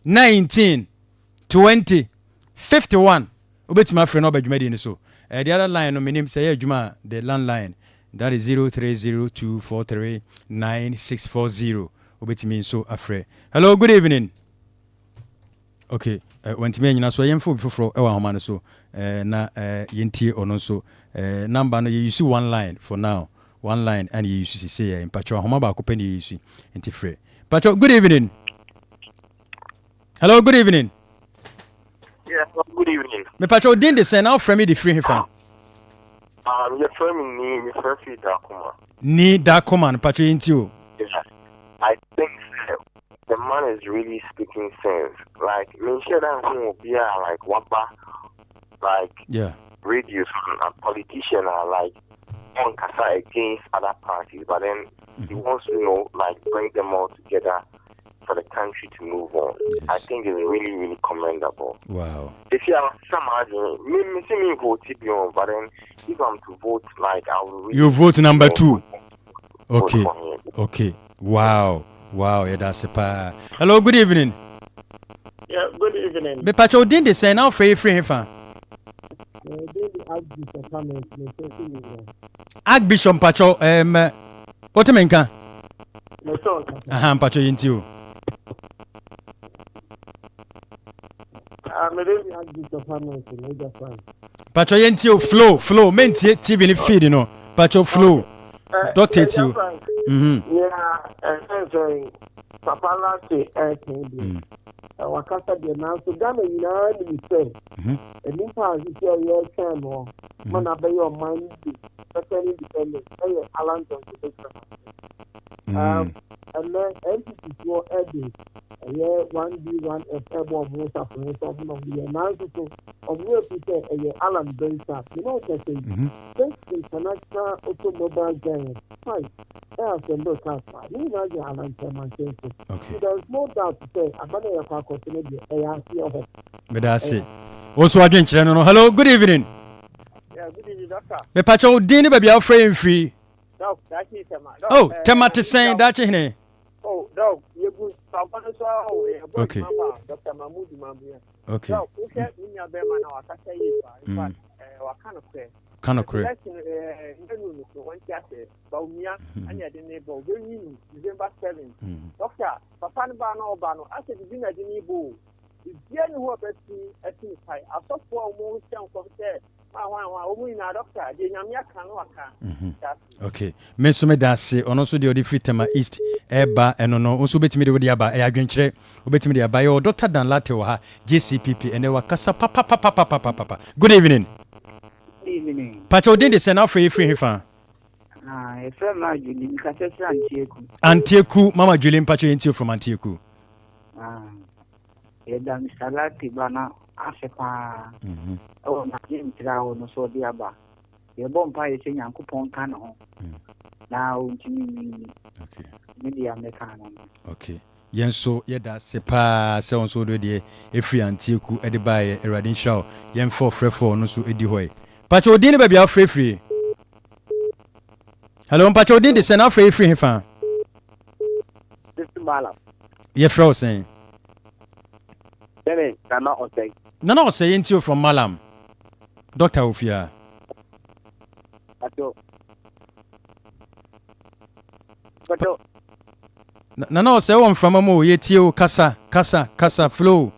192051 obetima frɛ no abadwumadi ni so. The other line no menim say adwuma the landline that is 0302439640 obetimi so afrɛ. Hello, good evening. Okay, when to me nyina so yemfo before e wa homa no so na yentie ono so number no you use one line for now, one line and you use say in patcho homa ba ko pe ni use enti free patcho. Good evening. Hello, good evening. Yeah, good evening. Me patcho din de say now from me the free hifa you're filming me free Dakuma ni Dakuma patcho yenti o. I think the man is really speaking sense. Like, mention that will be like Wapa, like radios and politician are like on Kasa against other parties, but then he wants to like bring them all together for the country to move on. Yes. I think it's really, really commendable. Wow. If you have some argument, me vote TBO, but then if I'm to vote, like I will. Really you vote number 2. Okay. Okay. Wow. Yeah, that's a hello, good evening. Yeah, good evening. Me pacho din de say now free hifa. Archbishop pacho what menka? Pacho yinti o. Pacho yinti o flow mentie TV ni feed no. Pacho flow. Doctor you. Papa Lartey wakasa de na so Ghana nyina ni say enipa azisi oyo kan no mana be your mind totally independent say Alan Johnson and then entity for Eddie 1B1F ebo Musa for so the now so of where people Alan Benson what I say this international automobile giant fine there's no transfer you know Alan Johnson. Okay, there's no doubt to say abana ya kwa continue the ARC of it. But that's it. Also again no. Hello, good evening. Yeah, good evening, doctor. Me pacho din ba bia free. Doc, that is tema. Oh, tema te saying that hene. Oh, doc, you go papa so okay. Dr. Mahmoud Mambia. Okay. Doc, who said in your be man wa kasa yi ba. In fact, wa kind of correct. December 7. Doctor, Papa Bano Bano, I said, the dinner didn't go. The Jenny who are at the side. I saw 4 more young from there. Okay. Me so me da se ono so de odi fitema east eba eno no so betimi de odi aba e adwenkyere obetimi de aba yo Dr. Dan Lartey wo ha Gcpp ene wakasa papa. Good evening. Good evening. Pacho din de se na free hifa. E fe ma Julie ka se Antieku Mama Julie Pacho yenti from Antieku. E da Mr. Lartey bana Africa. Oh, na Jimtrawo no so dia ba. Ye bompa ye se Nyankopon ka no. Na untimi. Okay. Media meka no. Okay. Yenso yeda sepa se onso do de efri Antieku e de bae Eradin Shaw. Yen for frefo no so edi hoy. Pacho Odin baby are free. Hello, Pacho Odin de send free fa. This malam. Ye frozen. Then Nana Osei. No, saying to you from Malam. Dr. Ofia. No, say one from a mo, ye tio, casa, flow.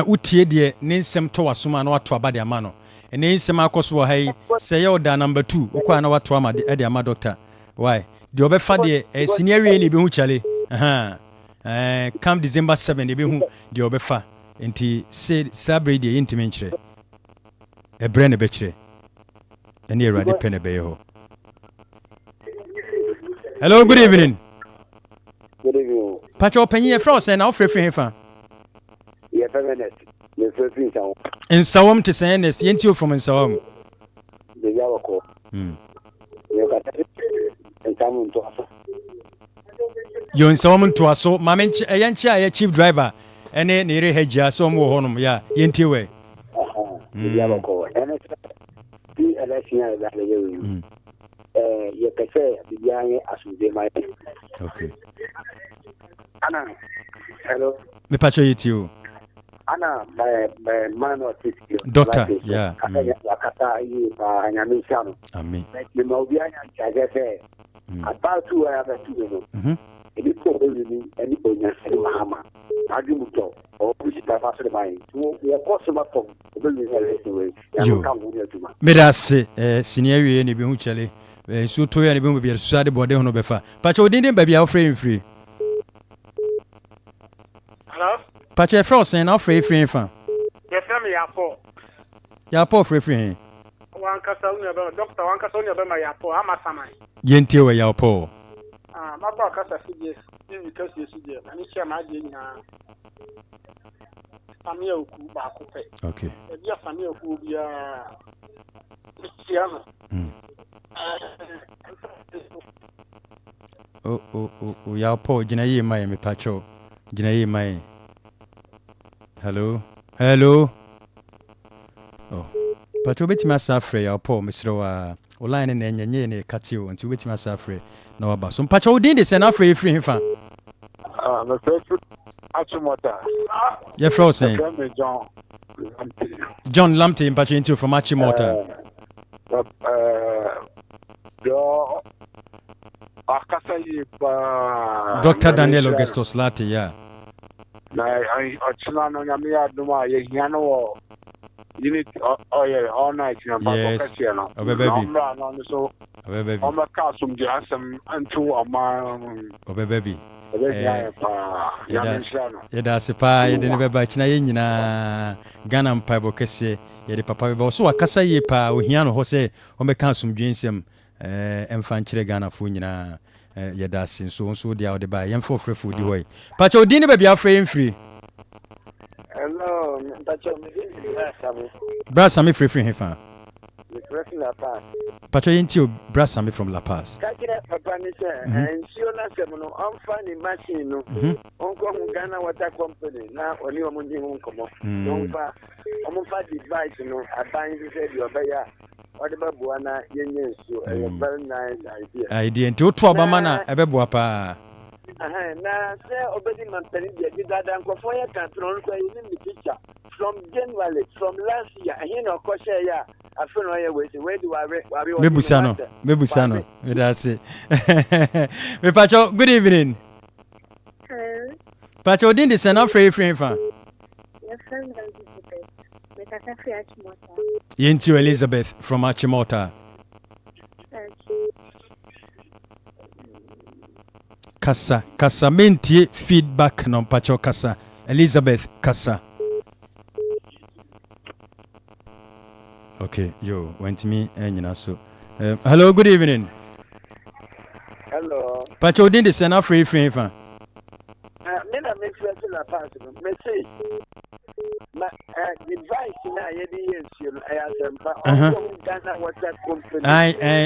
Utie de ninsem to wasoma na wato abade amano ene nsem akoso hai say you da number 2 okwa na wato ama de ama doctor why de obefa de senior we ni be hu chale come December 7 de be hu de obefa enti say sabre de intime nchire ebre ne be chire ene erade pene be ho. Hello, good evening. Good evening. Pacho penye e fro say na ofre hefa. Yeah, feminist. The first in Sawam to say next yentio from in Sawam. The Yawako. You got and come to us. You in Sawam to us so Mamench a yancha chief driver and then near Hedja some more honum ya yentiwe. The Yawako. And it's the election that you can say the young as they might. Okay. Anna. Hello. Me pacho you. Anna, my man or doctor, yeah. Yakata, you are Yamishan. Amen. The Mobian, I guess, about 2 hours, 2 minutes. Any probably anybody has said, Mahama, Argumento, or push it by the mind. We are possible from the building anyway. You come here to me. Medase, senior, any Bimuchale, so to any boom be a sad body on Befa. Pacho didn't baby our free. Hello? Pacho frost and our free fan. Yes, I'm Yapo. Yapo free. One Casonia, Doctor, one Casonia, my Yapo, I'm a Samai. Yentio Yapo. My brother, because you see, and it's my Samuel Kuba. Okay. Yes, Samuel Kubia. Oh, Yapo, Jinayi, my Pacho. Jinayi, my. Hello. Oh. Pacho beti masafre Yapo, Mr. Online and Yenye Katio, and to wait masafre. No about some Pacho did this and afraid free him fan. The first Achimota. You're frozen. John Lumpty in Pacho into from Achimota. Dr. Daniel Augustus Lartey, yeah. I Chilano Yamia Duma, Yano, unit all night, yes. Baby. So, I'm a castle, Jassam, and 2 of my baby. That's a pie, you never buy China, Ganam Pabo Kesse, Yedi Papa, so a Casa Yepa, Uhiano Jose, Omecasum Jinsem, Enfanchire Gana Funina. Yadasin so they are the buy and for free food way. Pacho dinner baby are free. Hello, Brassami free here. Pacho into Brassami from La Paz. And she on funny machine. Uncle Ghana water company now only a Mundi Uncomo. Don't buy device, I find you said your buyer. Whatever Buana, a very nice idea. To Twabamana, a bebuapa. Now, say, obeying my penny, did that Uncle Foya can throw in the picture from January, from last year. I hear no Coshaya. I feel no way. Where do I Mebusano, that's it. Pacho, good evening. Pacho, didn't this enough free fan? Into Elizabeth from Achimota. Kasa menti feedback non Pacho Kasa. Elizabeth Kasa. Okay, yo, went to me and you know so. Hello, good evening. Hello. Pacho didn't this enough free fan.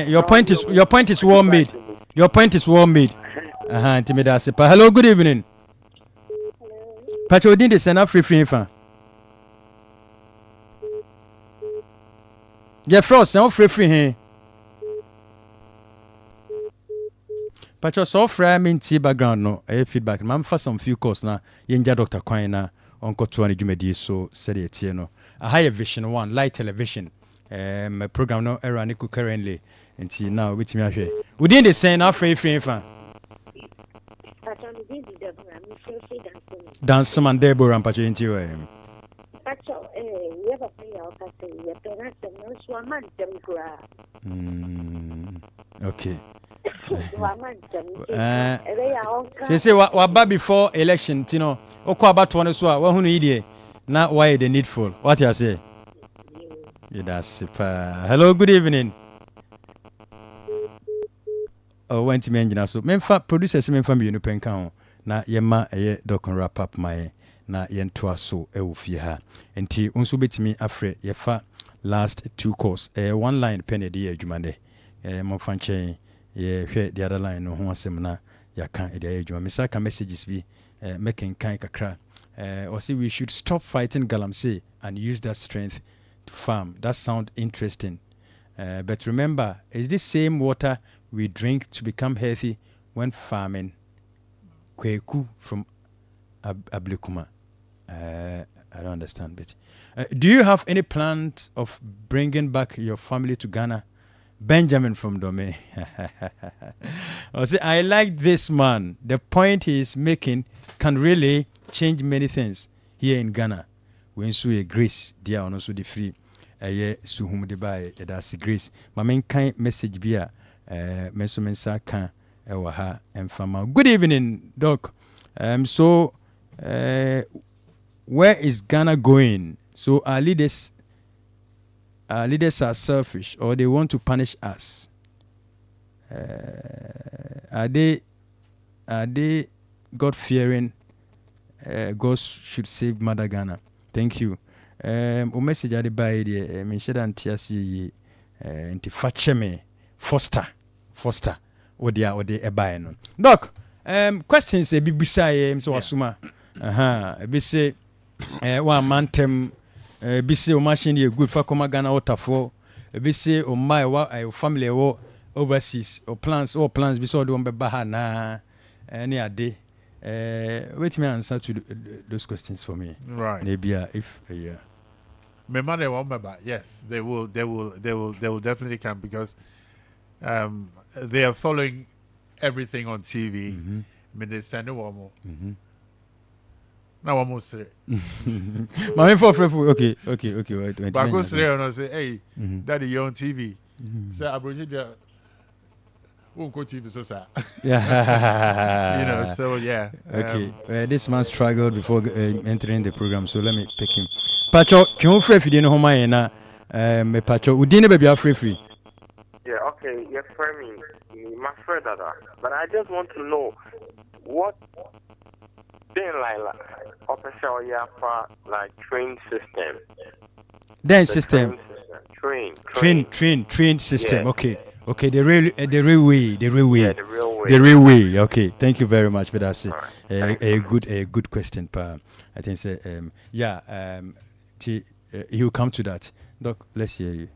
Your point is well made. Your point is well made. Hello, good evening. Pacho didn't send up free fan. Yeah, frost send free here. Pacho so free minty background no feedback. Man for some few calls na yenja Dr. Kwan na onko 20 jumedi so said it no. A higher vision one light television. My program no era niku currently until now with me ahwe. Within the same now free fan. Dance man Deborah and Pacho into you. Pacho, we have a prayer of your parents and also a man. Okay. Say what before election, you know, oko about one so what who need not why the needful. What you say? Yeah, that's hello, good evening. Oh, went to me engine so memfa producers memfa me no penka ho na yema dokon wrap up my na yentoa so fie ha enti unso betimi afre yefa last two course one line pen dey adwuma de mo fanche ye hwe the other line no ho asem na yaka dey adwuma misaka messages bi making kan kakra or say we should stop fighting galamsey and use that strength to farm. That sound interesting, but remember, it's this same water we drink to become healthy when farming. Kweku from Ablikuma. I don't understand, but do you have any plans of bringing back your family to Ghana? Benjamin from Dome. I like this man. The point he is making can really change many things here in Ghana. When so a grace, dear, and also the free. Suhum de buy that's Grace. My main kind message be Mensa can ha and fama. Good evening, Doc. So where is Ghana going? So our leaders are selfish or they want to punish us. Are they God fearing? God should save Mother Ghana. Thank you. O message ade buy the me sheda ntiasi nti facheme Foster o de e buy no. Doc, questions e bibisa e so wasuma. Be say one mantem be say o machine dey good for come Ghana waterfall. Be say o my family wo overseas or plans be so do be ha na any ade. Wait me answer to those questions for me. Right. Maybe if yeah. My mother won't remember. Yes, they will definitely come because they are following everything on TV. Me they send one more. Now one more say. My for okay. Wait. But go say and say, hey, daddy, you're on TV. Say Abuja there. Won't go TV so sad. Yeah. So yeah. Okay. This man struggled before entering the program, so let me pick him. Pacho, can you free if you didn't know my na? Me Pacho, we didn't be free. Yeah, okay, yes, for me, my friend, but I just want to know what then like train system. Then system. Train system. Yeah. Okay. The railway. Yeah, The railway. Okay. Thank you very much, but that's Right. a good question, pa. I think say he'll come to that. Doc, let's hear you.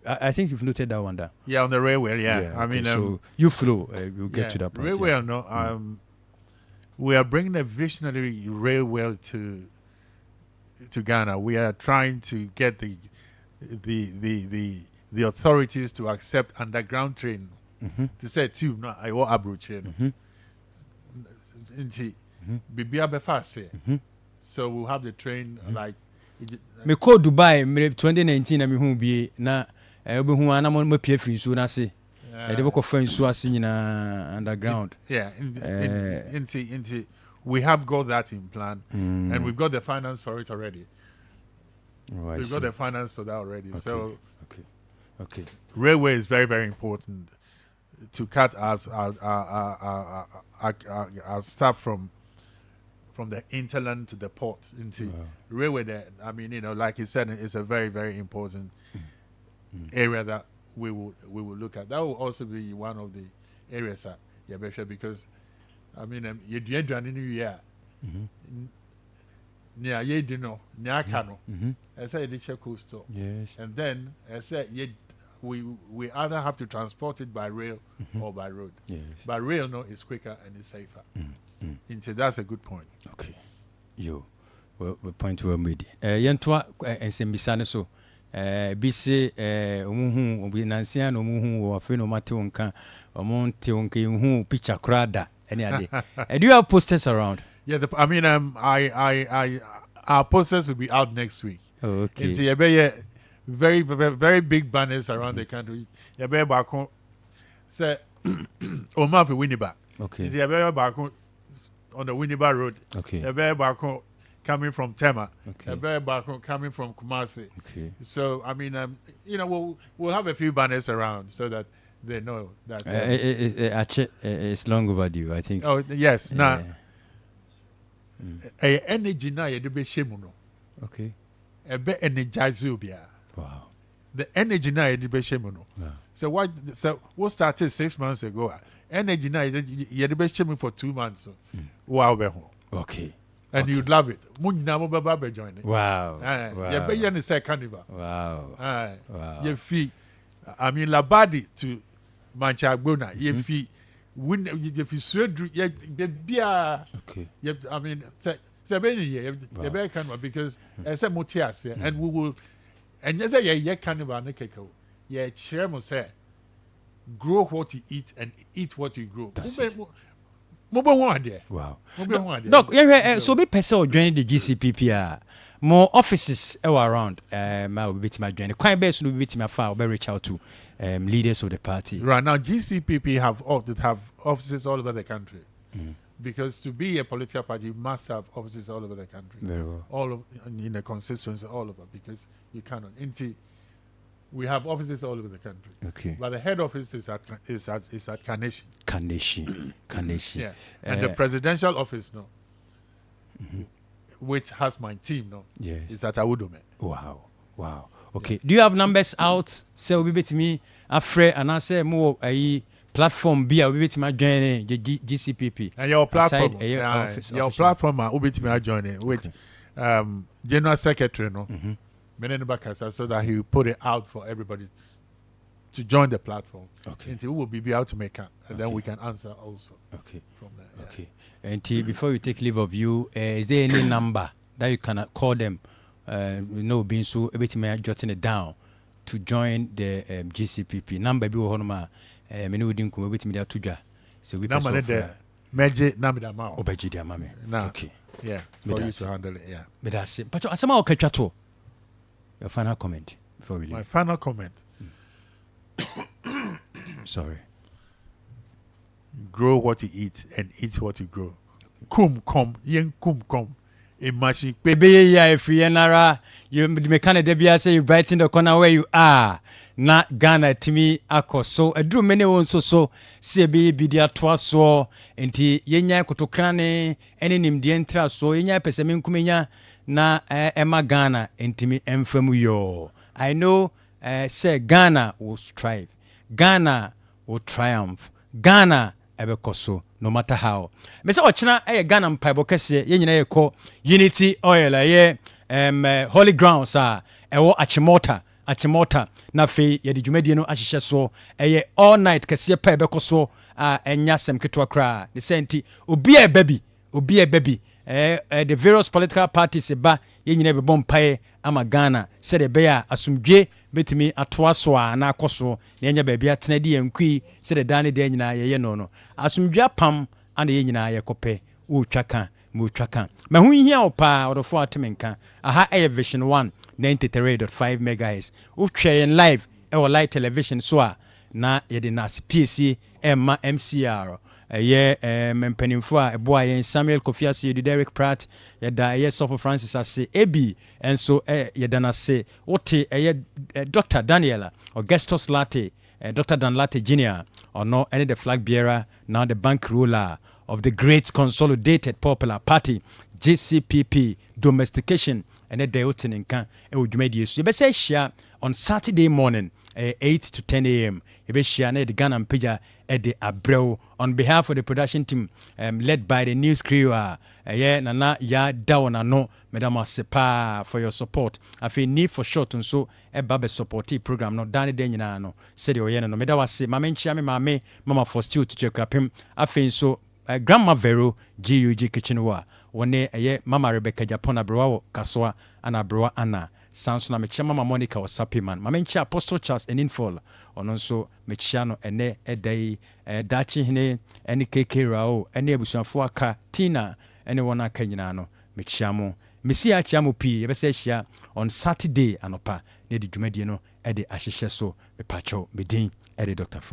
I think you've noted that one down. Yeah, on the railway. Yeah. I mean, so you flow. We'll get to that point. Railway or no, we are bringing a visionary railway to Ghana. We are trying to get the authorities to accept underground train. To say too, no, I want abroad train. So we'll have the train like. Me call Dubai 2019 na me hu bi na obi hu ana mo pie free so na se e de boko fan so ase nyina underground. We have got that in plan and we've got the finance for it already. Oh, we've got the finance for that already. Okay. So okay. Railway is very, very important to cut our stuff from the hinterland to the port into railway. There, I mean, like you said, it's a very, very important area that we will look at. That will also be one of the areas at Yabesha because I mean, you did run in year. Near ye do know, near cano. I said, it's a coastal. Yes. And then I said, we either have to transport it by rail or by road. Yes. By rail, no, it's quicker and it's safer. That's a good point. Okay. Well, point well made. Yentua and Sembisane so. Bisi omuhu nansia no muhu wo afi no mate wonka omonte wonka hu picture krada any ade. Do you have posters around? Yeah, our posters will be out next week. Oh, okay. It's very, very, very big banners around the country. You better back home. Say, Omar for Winneba. Okay. You better back home on the Winneba Road. Okay. You better back home coming from Tema. Okay. You better back home coming from Kumasi. Okay. So I mean, we'll have a few banners around so that they know that. It's long overdue, I think. Oh yes, now. Energy now you be shame. Okay. Be energize you be. Wow. The energy now you be shame. Wow. So what started 6 months ago? Energy now you be shame for 2 months. So wow be home. Okay. And you'd love it. Munina be join it. Wow. You be in the second carnival. Wow. Wow. You fee. I mean Labadi to Manchagbona. You fee. When if you should be okay. I mean because as a motias and we will and yes yeah carnival na keko yeah chairman say grow what you eat and eat what you grow. Wow. Look, so be person or join the GCPP more offices around my will be my join the quite best will be my file be reach out to leaders of the party. Right now GCPP have offices all over the country. Because to be a political party, you must have offices all over the country. Very well. All in the constituency, all over, because you cannot. We have offices all over the country. Okay. But the head office is at Kaneshi. Kaneshi. Yeah. And the presidential office, no, which has my team, no, yes, is at Awudome. Wow. Okay. Yeah. Do you have numbers out? Say we bet me afre and I say more platform be a bit my joining GCPP. And your platform, your platform will be my joining, which General Secretary, no, so that he will put it out for everybody to join the platform. Okay. Until we will be out to make up, and then we can answer also. Okay. From there. Yeah. Okay. And before we take leave of you, is there any number that you can call them? Being so a bit may jotting it down to join the GCPP number. Be honoma. Many would think we wait me there to so we number there. Magic number that amount. Obeji dia mame. Okay. Yeah. For you to handle it. Yeah. But that's it. But asama oketwa to. Your final comment before we leave. My final comment. Sorry. Grow what you eat and eat what you grow. Kum yen kum. Imagine baby ya if you nara you mechanic debia say you bright in the corner where you are. Na Ghana timi akọ so aduru mene won so se be bidia toa so enti yenya kotokrane ene nimde ntra so yenya peseme nkumenya na ema Ghana entimi emfamu yo. I know say Ghana will strive, Ghana will triumph, Ghana ebekoso no matter how. Me say ochina Ghana mpaibo kese yenyina yekọ Unity Oil Holy Ground sa ewo Achimota na fe ye di dwumadie no ahyehye so all night kase pa ebekoso enya sem ketwa kra the senti obi e baby the various political parties ba ye nyina be bompae ama Ghana said the bear asumdwe betimi atoa so na akoso na enya ba bia tena di yankui said the dane de nyina ye no asumdwe pam ana ye nyina ye kope utwaka mahu hia opa odofo atemenka aha vision 1 93.5 megahertz. Utwayen live or live television so na yede nas PC Emma MCR mempanimfo a boy Samuel Kofiasi Derek Pratt yeda Sofo Francis ase Ebi enso yeda na se wote Dr. Daniela Augustus Lartey Dr. Dan Lartey Jr. or no any the flag bearer now the bank ruler of the Great Consolidated Popular Party, GCPP, domestication, and a day out in Can, a would made use. You better share on Saturday morning, 8 to 10 a.m. You better share the Ghana and Pija at the Abreu on behalf of the production team led by the news crew. Nana ya down and no, Madam Sepa for your support. I feel need for short and so a babe supportive program. No, Danny Denano said, oh, yeah, no, Medawa say, Mamma Chami, Mamma for still to check up him. I feel so. Grandma Vero, GUG Kitchen War. One a Mama Rebecca Japona Broa, Kaswa, and Abroa Anna. Sounds na mecha Mama Monica or Sapiman. Mamencha Apostle Charles and Infol. On also Mechano and a day, Dachi Hine, any KK Rao, any Abusanfuaka, Tina, anyone a Kenyano, Mechamo. Messia Chamu P, Ebesia on Saturday, Anopa, near the Jumediano, Eddie Ashisha so, Mepacho, Bedin, Eddie Dr. Frank.